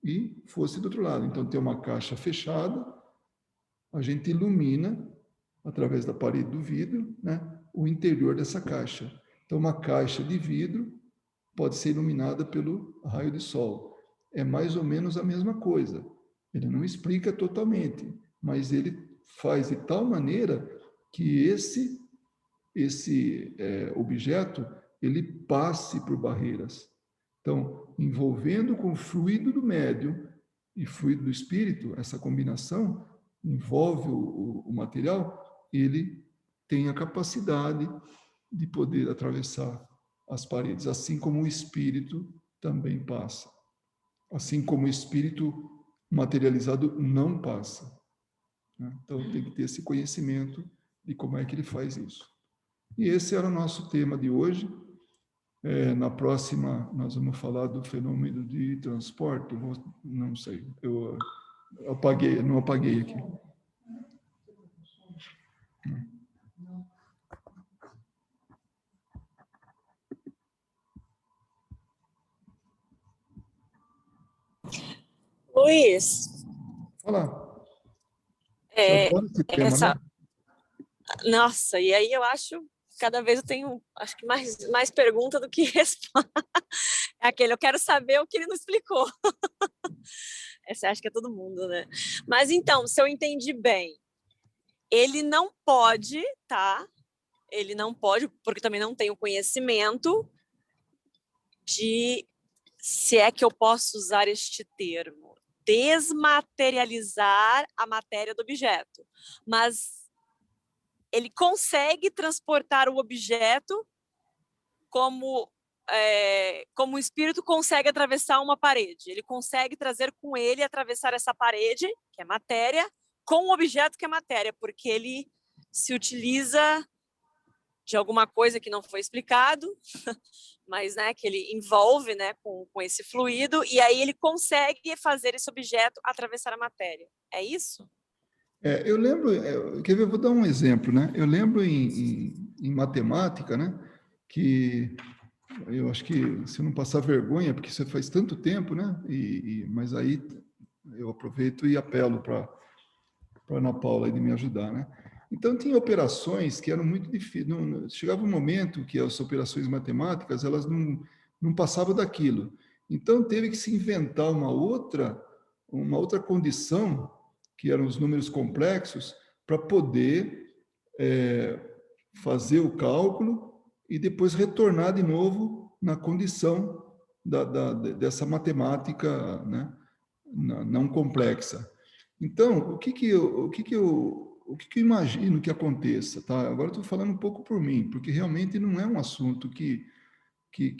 e fosse do outro lado. Então, tem uma caixa fechada, a gente ilumina, através da parede do vidro, né, o interior dessa caixa. Então, uma caixa de vidro pode ser iluminada pelo raio de sol. É mais ou menos a mesma coisa. Ele não explica totalmente, mas ele faz de tal maneira que esse objeto ele passe por barreiras. Então, envolvendo com o fluido do médium e fluido do espírito, essa combinação envolve o material, ele tem a capacidade de poder atravessar as paredes, assim como o espírito também passa. assim como o espírito materializado não passa, né? Então tem que ter esse conhecimento de como é que ele faz isso. E esse era o nosso tema de hoje. Na próxima, nós vamos falar do fenômeno de transporte. Não sei, eu apaguei, não apaguei aqui. Luiz, Olha lá, você adora esse tema, né? nossa, e aí eu acho, cada vez eu tenho, acho que mais pergunta do que resposta. É aquele, eu quero saber o que ele não explicou. Essa acho que é todo mundo, né? Mas então, se eu entendi bem, ele não pode, tá? Ele não pode, porque também não tem o conhecimento de, se é que eu posso usar este termo, desmaterializar a matéria do objeto. Mas ele consegue transportar o objeto como como o espírito consegue atravessar uma parede. Ele consegue trazer com ele, atravessar essa parede, que é matéria, com o objeto que é matéria, porque ele se utiliza de alguma coisa que não foi explicado, mas né, que ele envolve, né, com esse fluido, e aí ele consegue fazer esse objeto atravessar a matéria. É isso? Eu lembro, quer ver, eu vou dar um exemplo, né? Eu lembro em matemática, né, que eu acho que se eu não passar vergonha, porque isso faz tanto tempo, né? Mas aí eu aproveito e apelo para a Ana Paula aí de me ajudar, né? Então, tinha operações que eram muito difíceis. Chegava um momento que as operações matemáticas, elas não passavam daquilo. Então, teve que se inventar uma outra condição, que eram os números complexos, para poder fazer o cálculo e depois retornar de novo na condição dessa matemática, né, não complexa. Então, o que eu imagino que aconteça, tá? Agora estou falando um pouco por mim, porque realmente não é um assunto que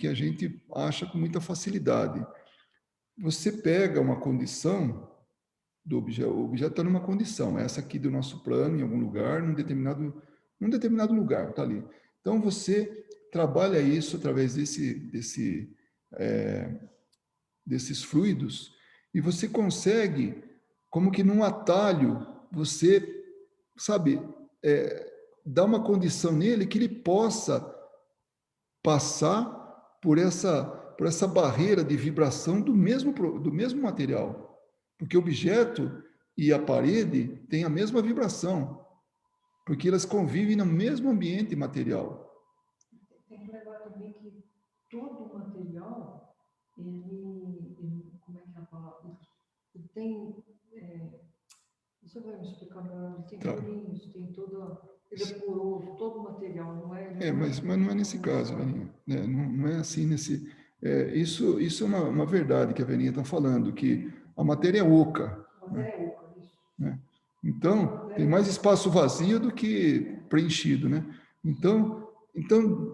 a gente acha com muita facilidade. Você pega uma condição do objeto, o objeto está numa condição, essa aqui do nosso plano, em algum lugar, num determinado lugar, está ali. Então, você trabalha isso através desses fluidos e você consegue, como que num atalho, você, sabe, dar uma condição nele que ele possa passar por essa barreira de vibração do mesmo material. Porque o objeto e a parede têm a mesma vibração, porque elas convivem no mesmo ambiente material. Tem que lembrar também que todo material, como é que é a palavra? Ele tem, você vai me explicar melhor, ele tem furinhos, tem toda, ele é poroso, todo material, não é? Mas não é nesse caso, Vaninha, né? Não é assim nesse... isso é uma verdade que a Vaninha está falando, que a matéria é oca. A matéria é oca, isso. Né? Então, tem mais espaço vazio do que preenchido, né? Então,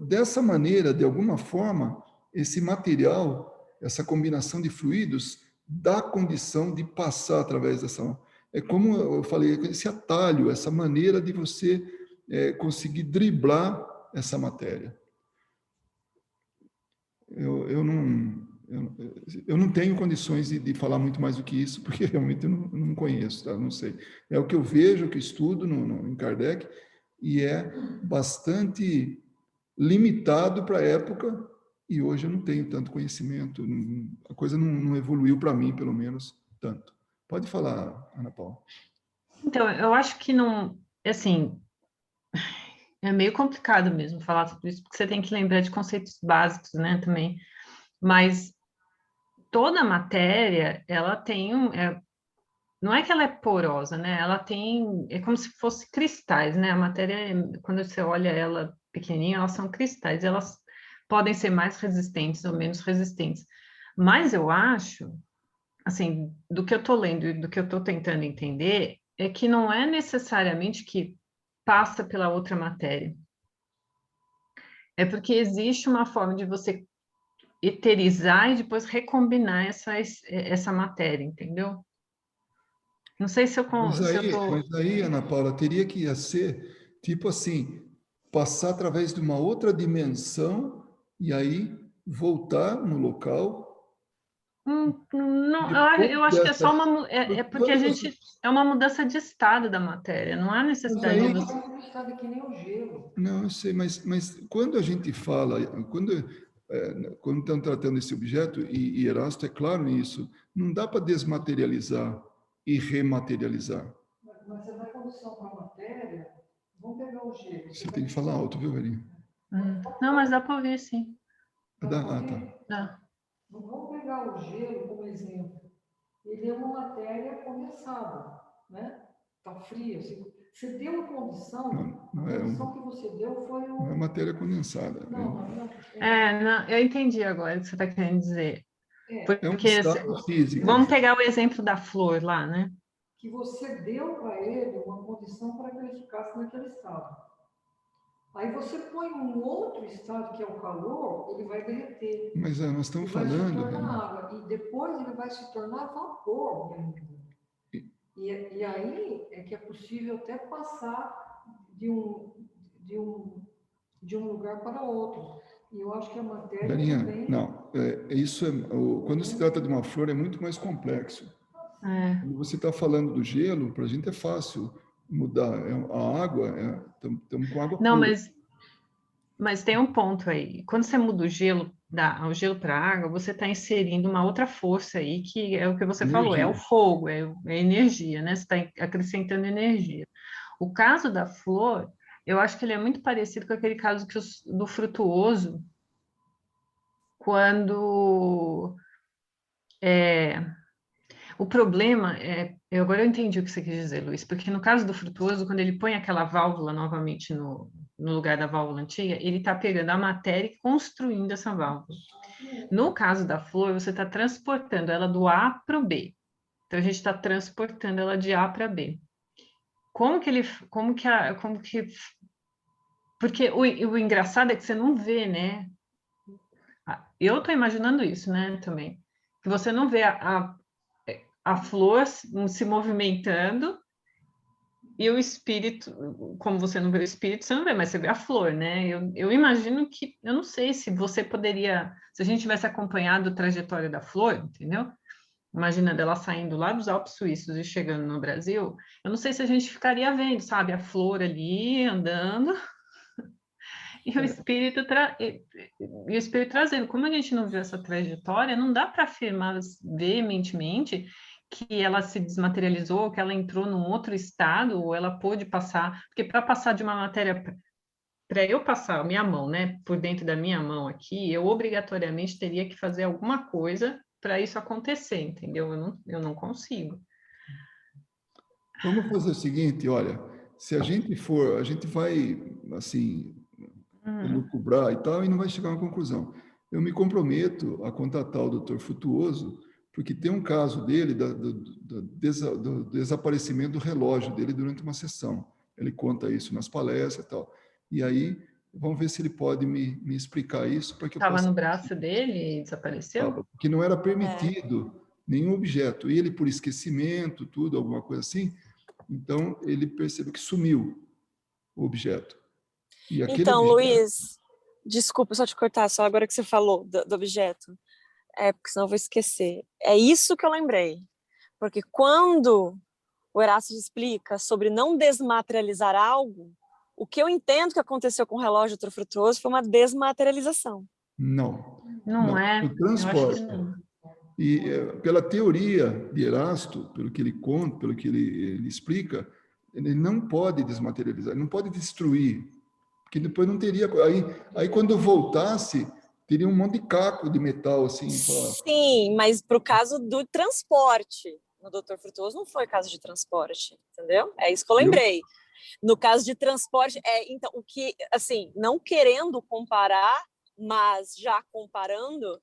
dessa maneira, de alguma forma, esse material, essa combinação de fluidos, dá condição de passar através dessa... É como eu falei, esse atalho, essa maneira de você conseguir driblar essa matéria. Eu não tenho condições de falar muito mais do que isso, porque realmente eu não conheço, tá? Não sei. É o que eu vejo, o que eu estudo em Kardec, e é bastante limitado para a época, e hoje eu não tenho tanto conhecimento, a coisa não evoluiu para mim, pelo menos, tanto. Pode falar, Ana Paula. Então, eu acho que não, assim, é meio complicado mesmo falar tudo isso, porque você tem que lembrar de conceitos básicos, né, também. Mas toda matéria, ela tem não é que ela é porosa, né? Ela tem, é como se fosse cristais, né? A matéria, quando você olha ela pequenininha, elas são cristais, elas podem ser mais resistentes ou menos resistentes. Mas eu acho, assim, do que eu estou lendo e do que eu estou tentando entender, é que não é necessariamente que passa pela outra matéria. É porque existe uma forma de você eterizar e depois recombinar essa matéria, entendeu? Não sei se eu tô... Mas aí, Ana Paula, teria que ser, tipo assim, passar através de uma outra dimensão e aí voltar no local. Não, Depois eu acho que é dessa, só é porque a quando você, gente é uma mudança de estado da matéria, não há mas necessidade de aí, você. Não está que nem o gelo. não, eu sei, mas quando a gente fala, quando estão tratando esse objeto, e Erasto é claro nisso, não dá para desmaterializar e rematerializar. Mas você dá condição para a matéria, vamos pegar o gelo. Você tem que falar alto, viu, Verinha? Não, mas dá para ouvir, sim. Tá. Dá. Vamos pegar o gelo como exemplo. Ele é uma matéria condensada, né? Está fria. Você deu a condição, Não a é, condição que você deu foi o... não é matéria condensada. Não, Não, eu entendi agora o que você está querendo dizer. É um Porque estado físico. vamos pegar o exemplo da flor lá, né? que você deu para ele uma condição para que ele ficasse naquele estado. Aí você põe um outro estado, que é o calor, ele vai derreter. Mas nós estamos Ele vai se falando, tornar Verinha, água. E depois ele vai se tornar vapor ainda. E aí é que é possível até passar de um lugar para outro. E eu acho que a matéria Verinha, também... não, quando se trata de uma flor é muito mais complexo. Quando você está falando do gelo, para a gente é fácil mudar. A água, estamos com água Não, pura. mas tem um ponto aí. Quando você muda o gelo para água, você está inserindo uma outra força aí, que é o que você falou, é o fogo, é a energia, né? Você está acrescentando energia. O caso da flor, eu acho que ele é muito parecido com aquele caso do frutuoso, quando o problema agora eu entendi o que você quis dizer, Luiz, porque no caso do frutuoso, quando ele põe aquela válvula novamente no lugar da válvula antiga, ele está pegando a matéria e construindo essa válvula. No caso da flor, você está transportando ela do A para o B. Então, a gente está transportando ela de A para B. Porque o engraçado é que você não vê, né? Eu estou imaginando isso, né, também. Que você não vê a flor se movimentando e o espírito, como você não vê o espírito, você não vê, mas você vê a flor, né? Eu imagino que, eu não sei se você poderia, se a gente tivesse acompanhado a trajetória da flor, entendeu? Imagina dela saindo lá dos Alpes Suíços e chegando no Brasil, eu não sei se a gente ficaria vendo, sabe, a flor ali andando e o espírito trazendo. Como a gente não viu essa trajetória, não dá para afirmar veementemente que ela se desmaterializou, que ela entrou num outro estado, ou ela pôde passar, porque para passar de uma matéria, para eu passar a minha mão, né, por dentro da minha mão aqui, eu obrigatoriamente teria que fazer alguma coisa para isso acontecer, entendeu? Eu não consigo. Vamos fazer o seguinte, olha, se a gente vai, assim, elucubrar e tal, e não vai chegar a uma conclusão. Eu me comprometo a contatar o Dr. Frutuoso, porque tem um caso dele, do desaparecimento do relógio dele durante uma sessão. Ele conta isso nas palestras e tal. E aí, vamos ver se ele pode me explicar isso para que eu possa... Estava no braço assistir. dele e desapareceu? Porque não era permitido nenhum objeto. Ele, por esquecimento, tudo, alguma coisa assim, então ele percebeu que sumiu o objeto. E Então, objeto... Luiz, desculpa só te cortar, só agora que você falou do objeto. Porque senão eu vou esquecer. É isso que eu lembrei. Porque quando o Erasto explica sobre não desmaterializar algo, o que eu entendo que aconteceu com o relógio ultrafrutuoso foi uma desmaterialização. Não é? O transporte. Eu acho que não. E pela teoria de Erasto, pelo que ele conta, pelo que ele explica, ele não pode desmaterializar, ele não pode destruir, porque depois não teria... Aí quando voltasse, teria um monte de caco de metal, assim. Sim, mas para o caso do transporte, no Dr. Frutuoso não foi caso de transporte, entendeu? É isso que eu lembrei. No caso de transporte, então, o que, assim, não querendo comparar, mas já comparando,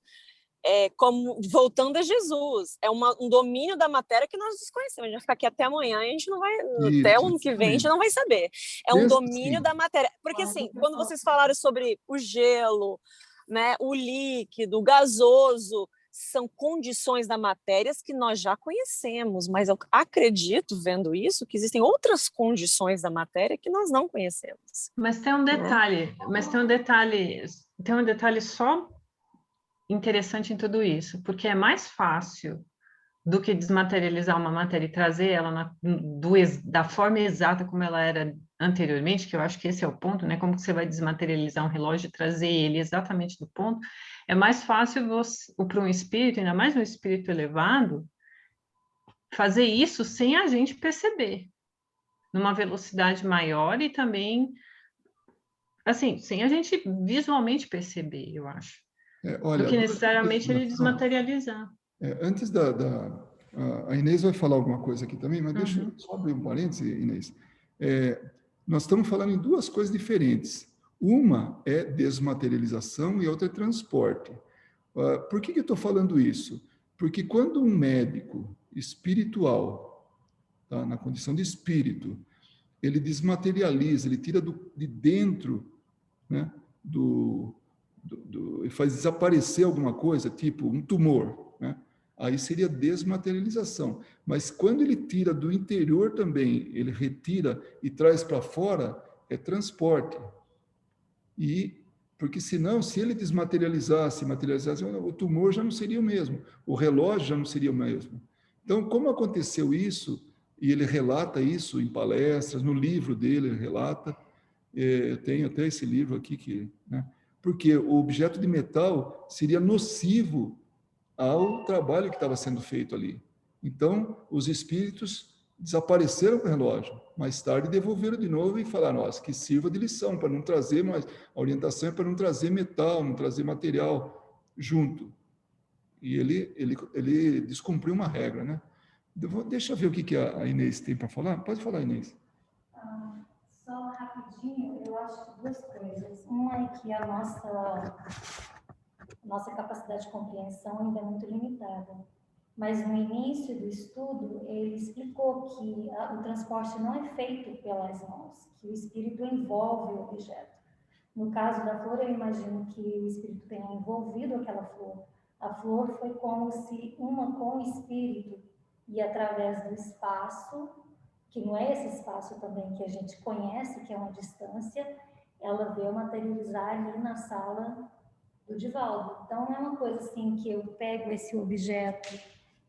como voltando a Jesus, é um domínio da matéria que nós desconhecemos. A gente vai ficar aqui até amanhã e a gente não vai, até o ano que vem, a gente não vai saber. É um domínio da matéria. Porque, assim, quando vocês falaram sobre o gelo, né? O líquido, o gasoso, são condições da matéria que nós já conhecemos, mas eu acredito, vendo isso, que existem outras condições da matéria que nós não conhecemos. Mas tem um detalhe só interessante em tudo isso, porque é mais fácil do que desmaterializar uma matéria e trazer ela da forma exata como ela era anteriormente, que eu acho que esse é o ponto, né? Como que você vai desmaterializar um relógio e trazer ele exatamente do ponto? É mais fácil para um espírito, ainda mais um espírito elevado, fazer isso sem a gente perceber, numa velocidade maior e também, assim, sem a gente visualmente perceber, eu acho, Olha, do que necessariamente ele desmaterializar. Antes a Inês vai falar alguma coisa aqui também, mas deixa eu só abrir um parêntese, Inês. Nós estamos falando em duas coisas diferentes. Uma é desmaterialização e a outra é transporte. Por que eu estou falando isso? Porque quando um médico espiritual, tá, na condição de espírito, ele desmaterializa, ele tira de dentro, né, ele faz desaparecer alguma coisa, tipo um tumor, né? Aí seria desmaterialização. Mas quando ele tira do interior também, ele retira e traz para fora, é transporte. Porque senão, se ele materializasse, o tumor já não seria o mesmo, o relógio já não seria o mesmo. Então, como aconteceu isso, e ele relata isso em palestras, no livro dele ele relata, eu tenho até esse livro aqui, né? Porque o objeto de metal seria nocivo ao trabalho que estava sendo feito ali. Então, os espíritos desapareceram com o relógio. Mais tarde, devolveram de novo e falaram, nossa, que sirva de lição, para não trazer mais... A orientação é para não trazer metal, não trazer material junto. E ele descumpriu uma regra, né? Deixa eu ver o que a Inês tem para falar. Pode falar, Inês. Só rapidinho, eu acho que duas coisas. Uma é que a nossa capacidade de compreensão ainda é muito limitada. Mas no início do estudo, ele explicou que o transporte não é feito pelas mãos, que o espírito envolve o objeto. No caso da flor, eu imagino que o espírito tenha envolvido aquela flor. A flor foi como se uma com o espírito e através do espaço, que não é esse espaço também que a gente conhece, que é uma distância, ela veio materializar ali na sala do Divaldo. Então, não é uma coisa assim que eu pego esse objeto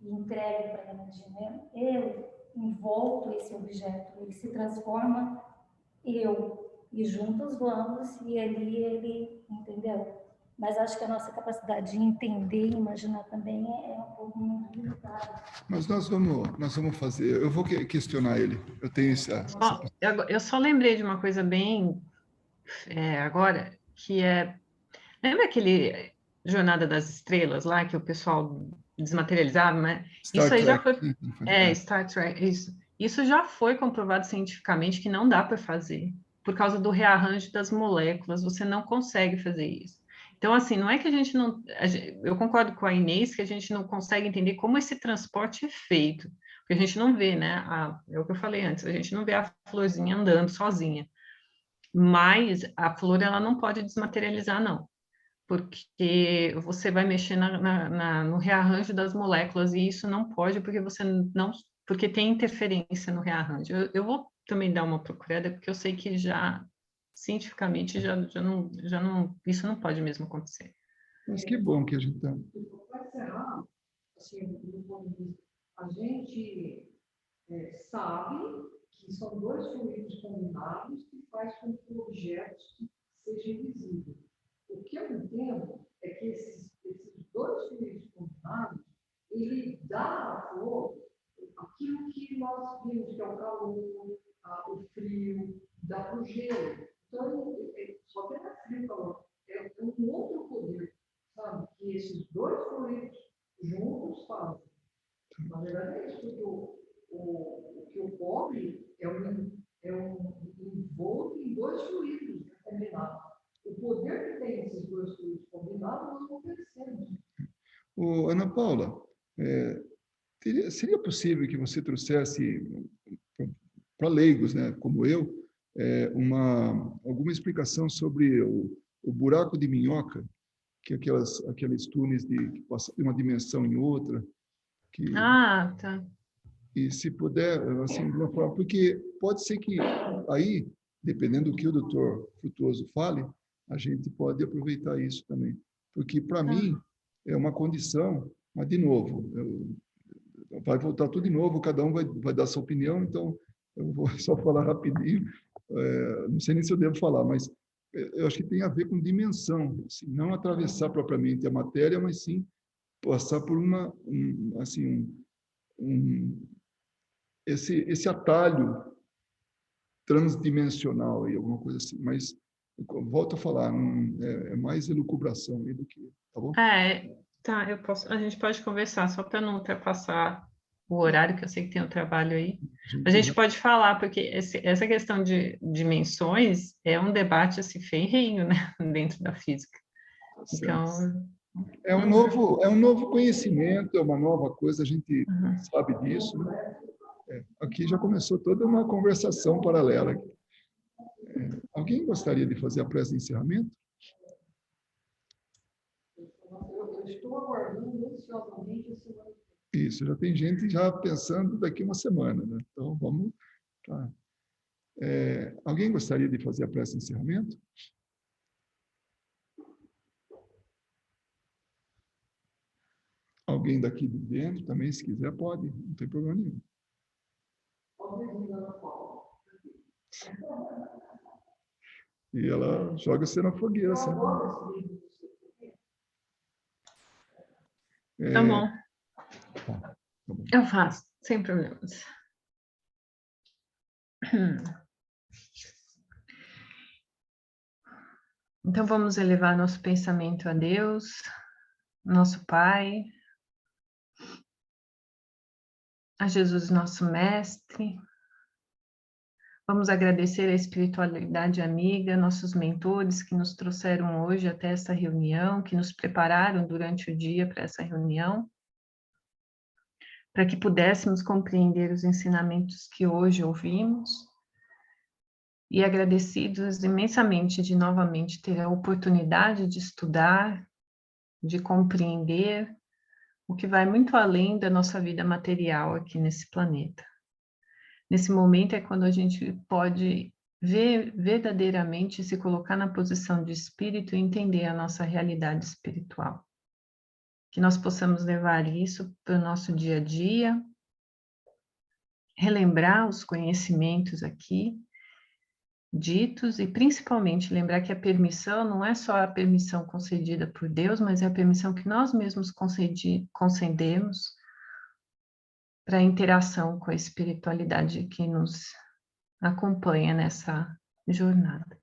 e entrego para a energia. Eu envolto esse objeto, ele se transforma e junto os glândulos e ali ele, entendeu? Mas acho que a nossa capacidade de entender e imaginar também é um pouco muito limitada. Mas nós vamos fazer, eu vou questionar ele. Eu tenho Eu só lembrei de uma coisa bem agora, que lembra aquele Jornada das Estrelas lá, que o pessoal desmaterializava, né? Isso aí já foi... Star Trek, isso. Isso já foi comprovado cientificamente que não dá para fazer. Por causa do rearranjo das moléculas, você não consegue fazer isso. Então, assim, não é que a gente não... Eu concordo com a Inês que a gente não consegue entender como esse transporte é feito. Porque a gente não vê, né? É o que eu falei antes, a gente não vê a florzinha andando sozinha. Mas a flor, ela não pode desmaterializar, não. Porque você vai mexer no rearranjo das moléculas e isso não pode porque tem interferência no rearranjo. Eu vou também dar uma procurada porque eu sei que cientificamente já não, isso não pode mesmo acontecer. Mas que bom que a gente está. Mas será, assim, do ponto de vista, a gente sabe que são dois fluidos combinados que faz com que o objeto seja invisível. O que eu entendo é que esses dois fluidos combinados, ele dá à flor aquilo que nós vimos, que é o calor, o frio, dá para o gelo. Então, só que não é frio, calor. É um outro poder, sabe? Que esses dois fluidos juntos fazem. Na verdade, é isso, porque o que ocorre é um envolto em dois fluidos combinados. O poder que tem esses dois fluidos combinados, nós não conhecemos. Ana Paula, seria possível que você trouxesse para leigos, né, como eu, alguma explicação sobre o buraco de minhoca, que aqueles túneis que passam de uma dimensão em outra, que Ah, tá. e se puder, assim, de uma forma, porque pode ser que aí, dependendo do que o doutor Frutuoso fale, a gente pode aproveitar isso também, porque para Tá. mim é uma condição, mas de novo, vai voltar tudo de novo, cada um vai dar sua opinião, então eu vou só falar rapidinho, não sei nem se eu devo falar, mas eu acho que tem a ver com dimensão, assim, não atravessar propriamente a matéria, mas sim passar por esse atalho transdimensional, aí, alguma coisa assim, mas volto a falar, é mais elucubração aí do que, tá bom? Tá, a gente pode conversar, só para não ultrapassar o horário, que eu sei que tem o trabalho aí. A gente pode falar, porque essa questão de dimensões é um debate assim, ferrenho, né, dentro da física. Então, é um novo conhecimento, é uma nova coisa, a gente uhum. sabe disso, né? Aqui já começou toda uma conversação paralela. Alguém gostaria de fazer a prece de encerramento? Eu estou aguardando ansiosamente esse momento. Isso, já tem gente já pensando daqui uma semana, né? Então, vamos... Tá. Alguém gostaria de fazer a prece de encerramento? Alguém daqui de dentro também, se quiser, pode, não tem problema nenhum. E ela joga você na fogueira, sabe? Tá bom. Tá bom. Eu faço, sem problemas. Então vamos elevar nosso pensamento a Deus, nosso Pai, a Jesus, nosso Mestre. Vamos agradecer a espiritualidade amiga, nossos mentores que nos trouxeram hoje até essa reunião, que nos prepararam durante o dia para essa reunião, para que pudéssemos compreender os ensinamentos que hoje ouvimos. E agradecidos imensamente de novamente ter a oportunidade de estudar, de compreender o que vai muito além da nossa vida material aqui nesse planeta. Nesse momento é quando a gente pode ver verdadeiramente, se colocar na posição de espírito e entender a nossa realidade espiritual. Que nós possamos levar isso para o nosso dia a dia, relembrar os conhecimentos aqui ditos e principalmente lembrar que a permissão não é só a permissão concedida por Deus, mas é a permissão que nós mesmos concedemos para a interação com a espiritualidade que nos acompanha nessa jornada.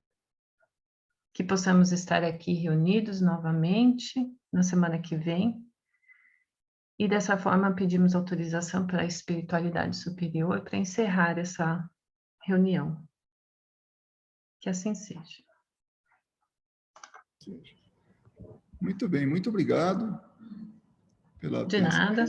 Que possamos estar aqui reunidos novamente na semana que vem e dessa forma pedimos autorização para a espiritualidade superior para encerrar essa reunião. Que assim seja. Muito bem, muito obrigado pela De atenção. nada.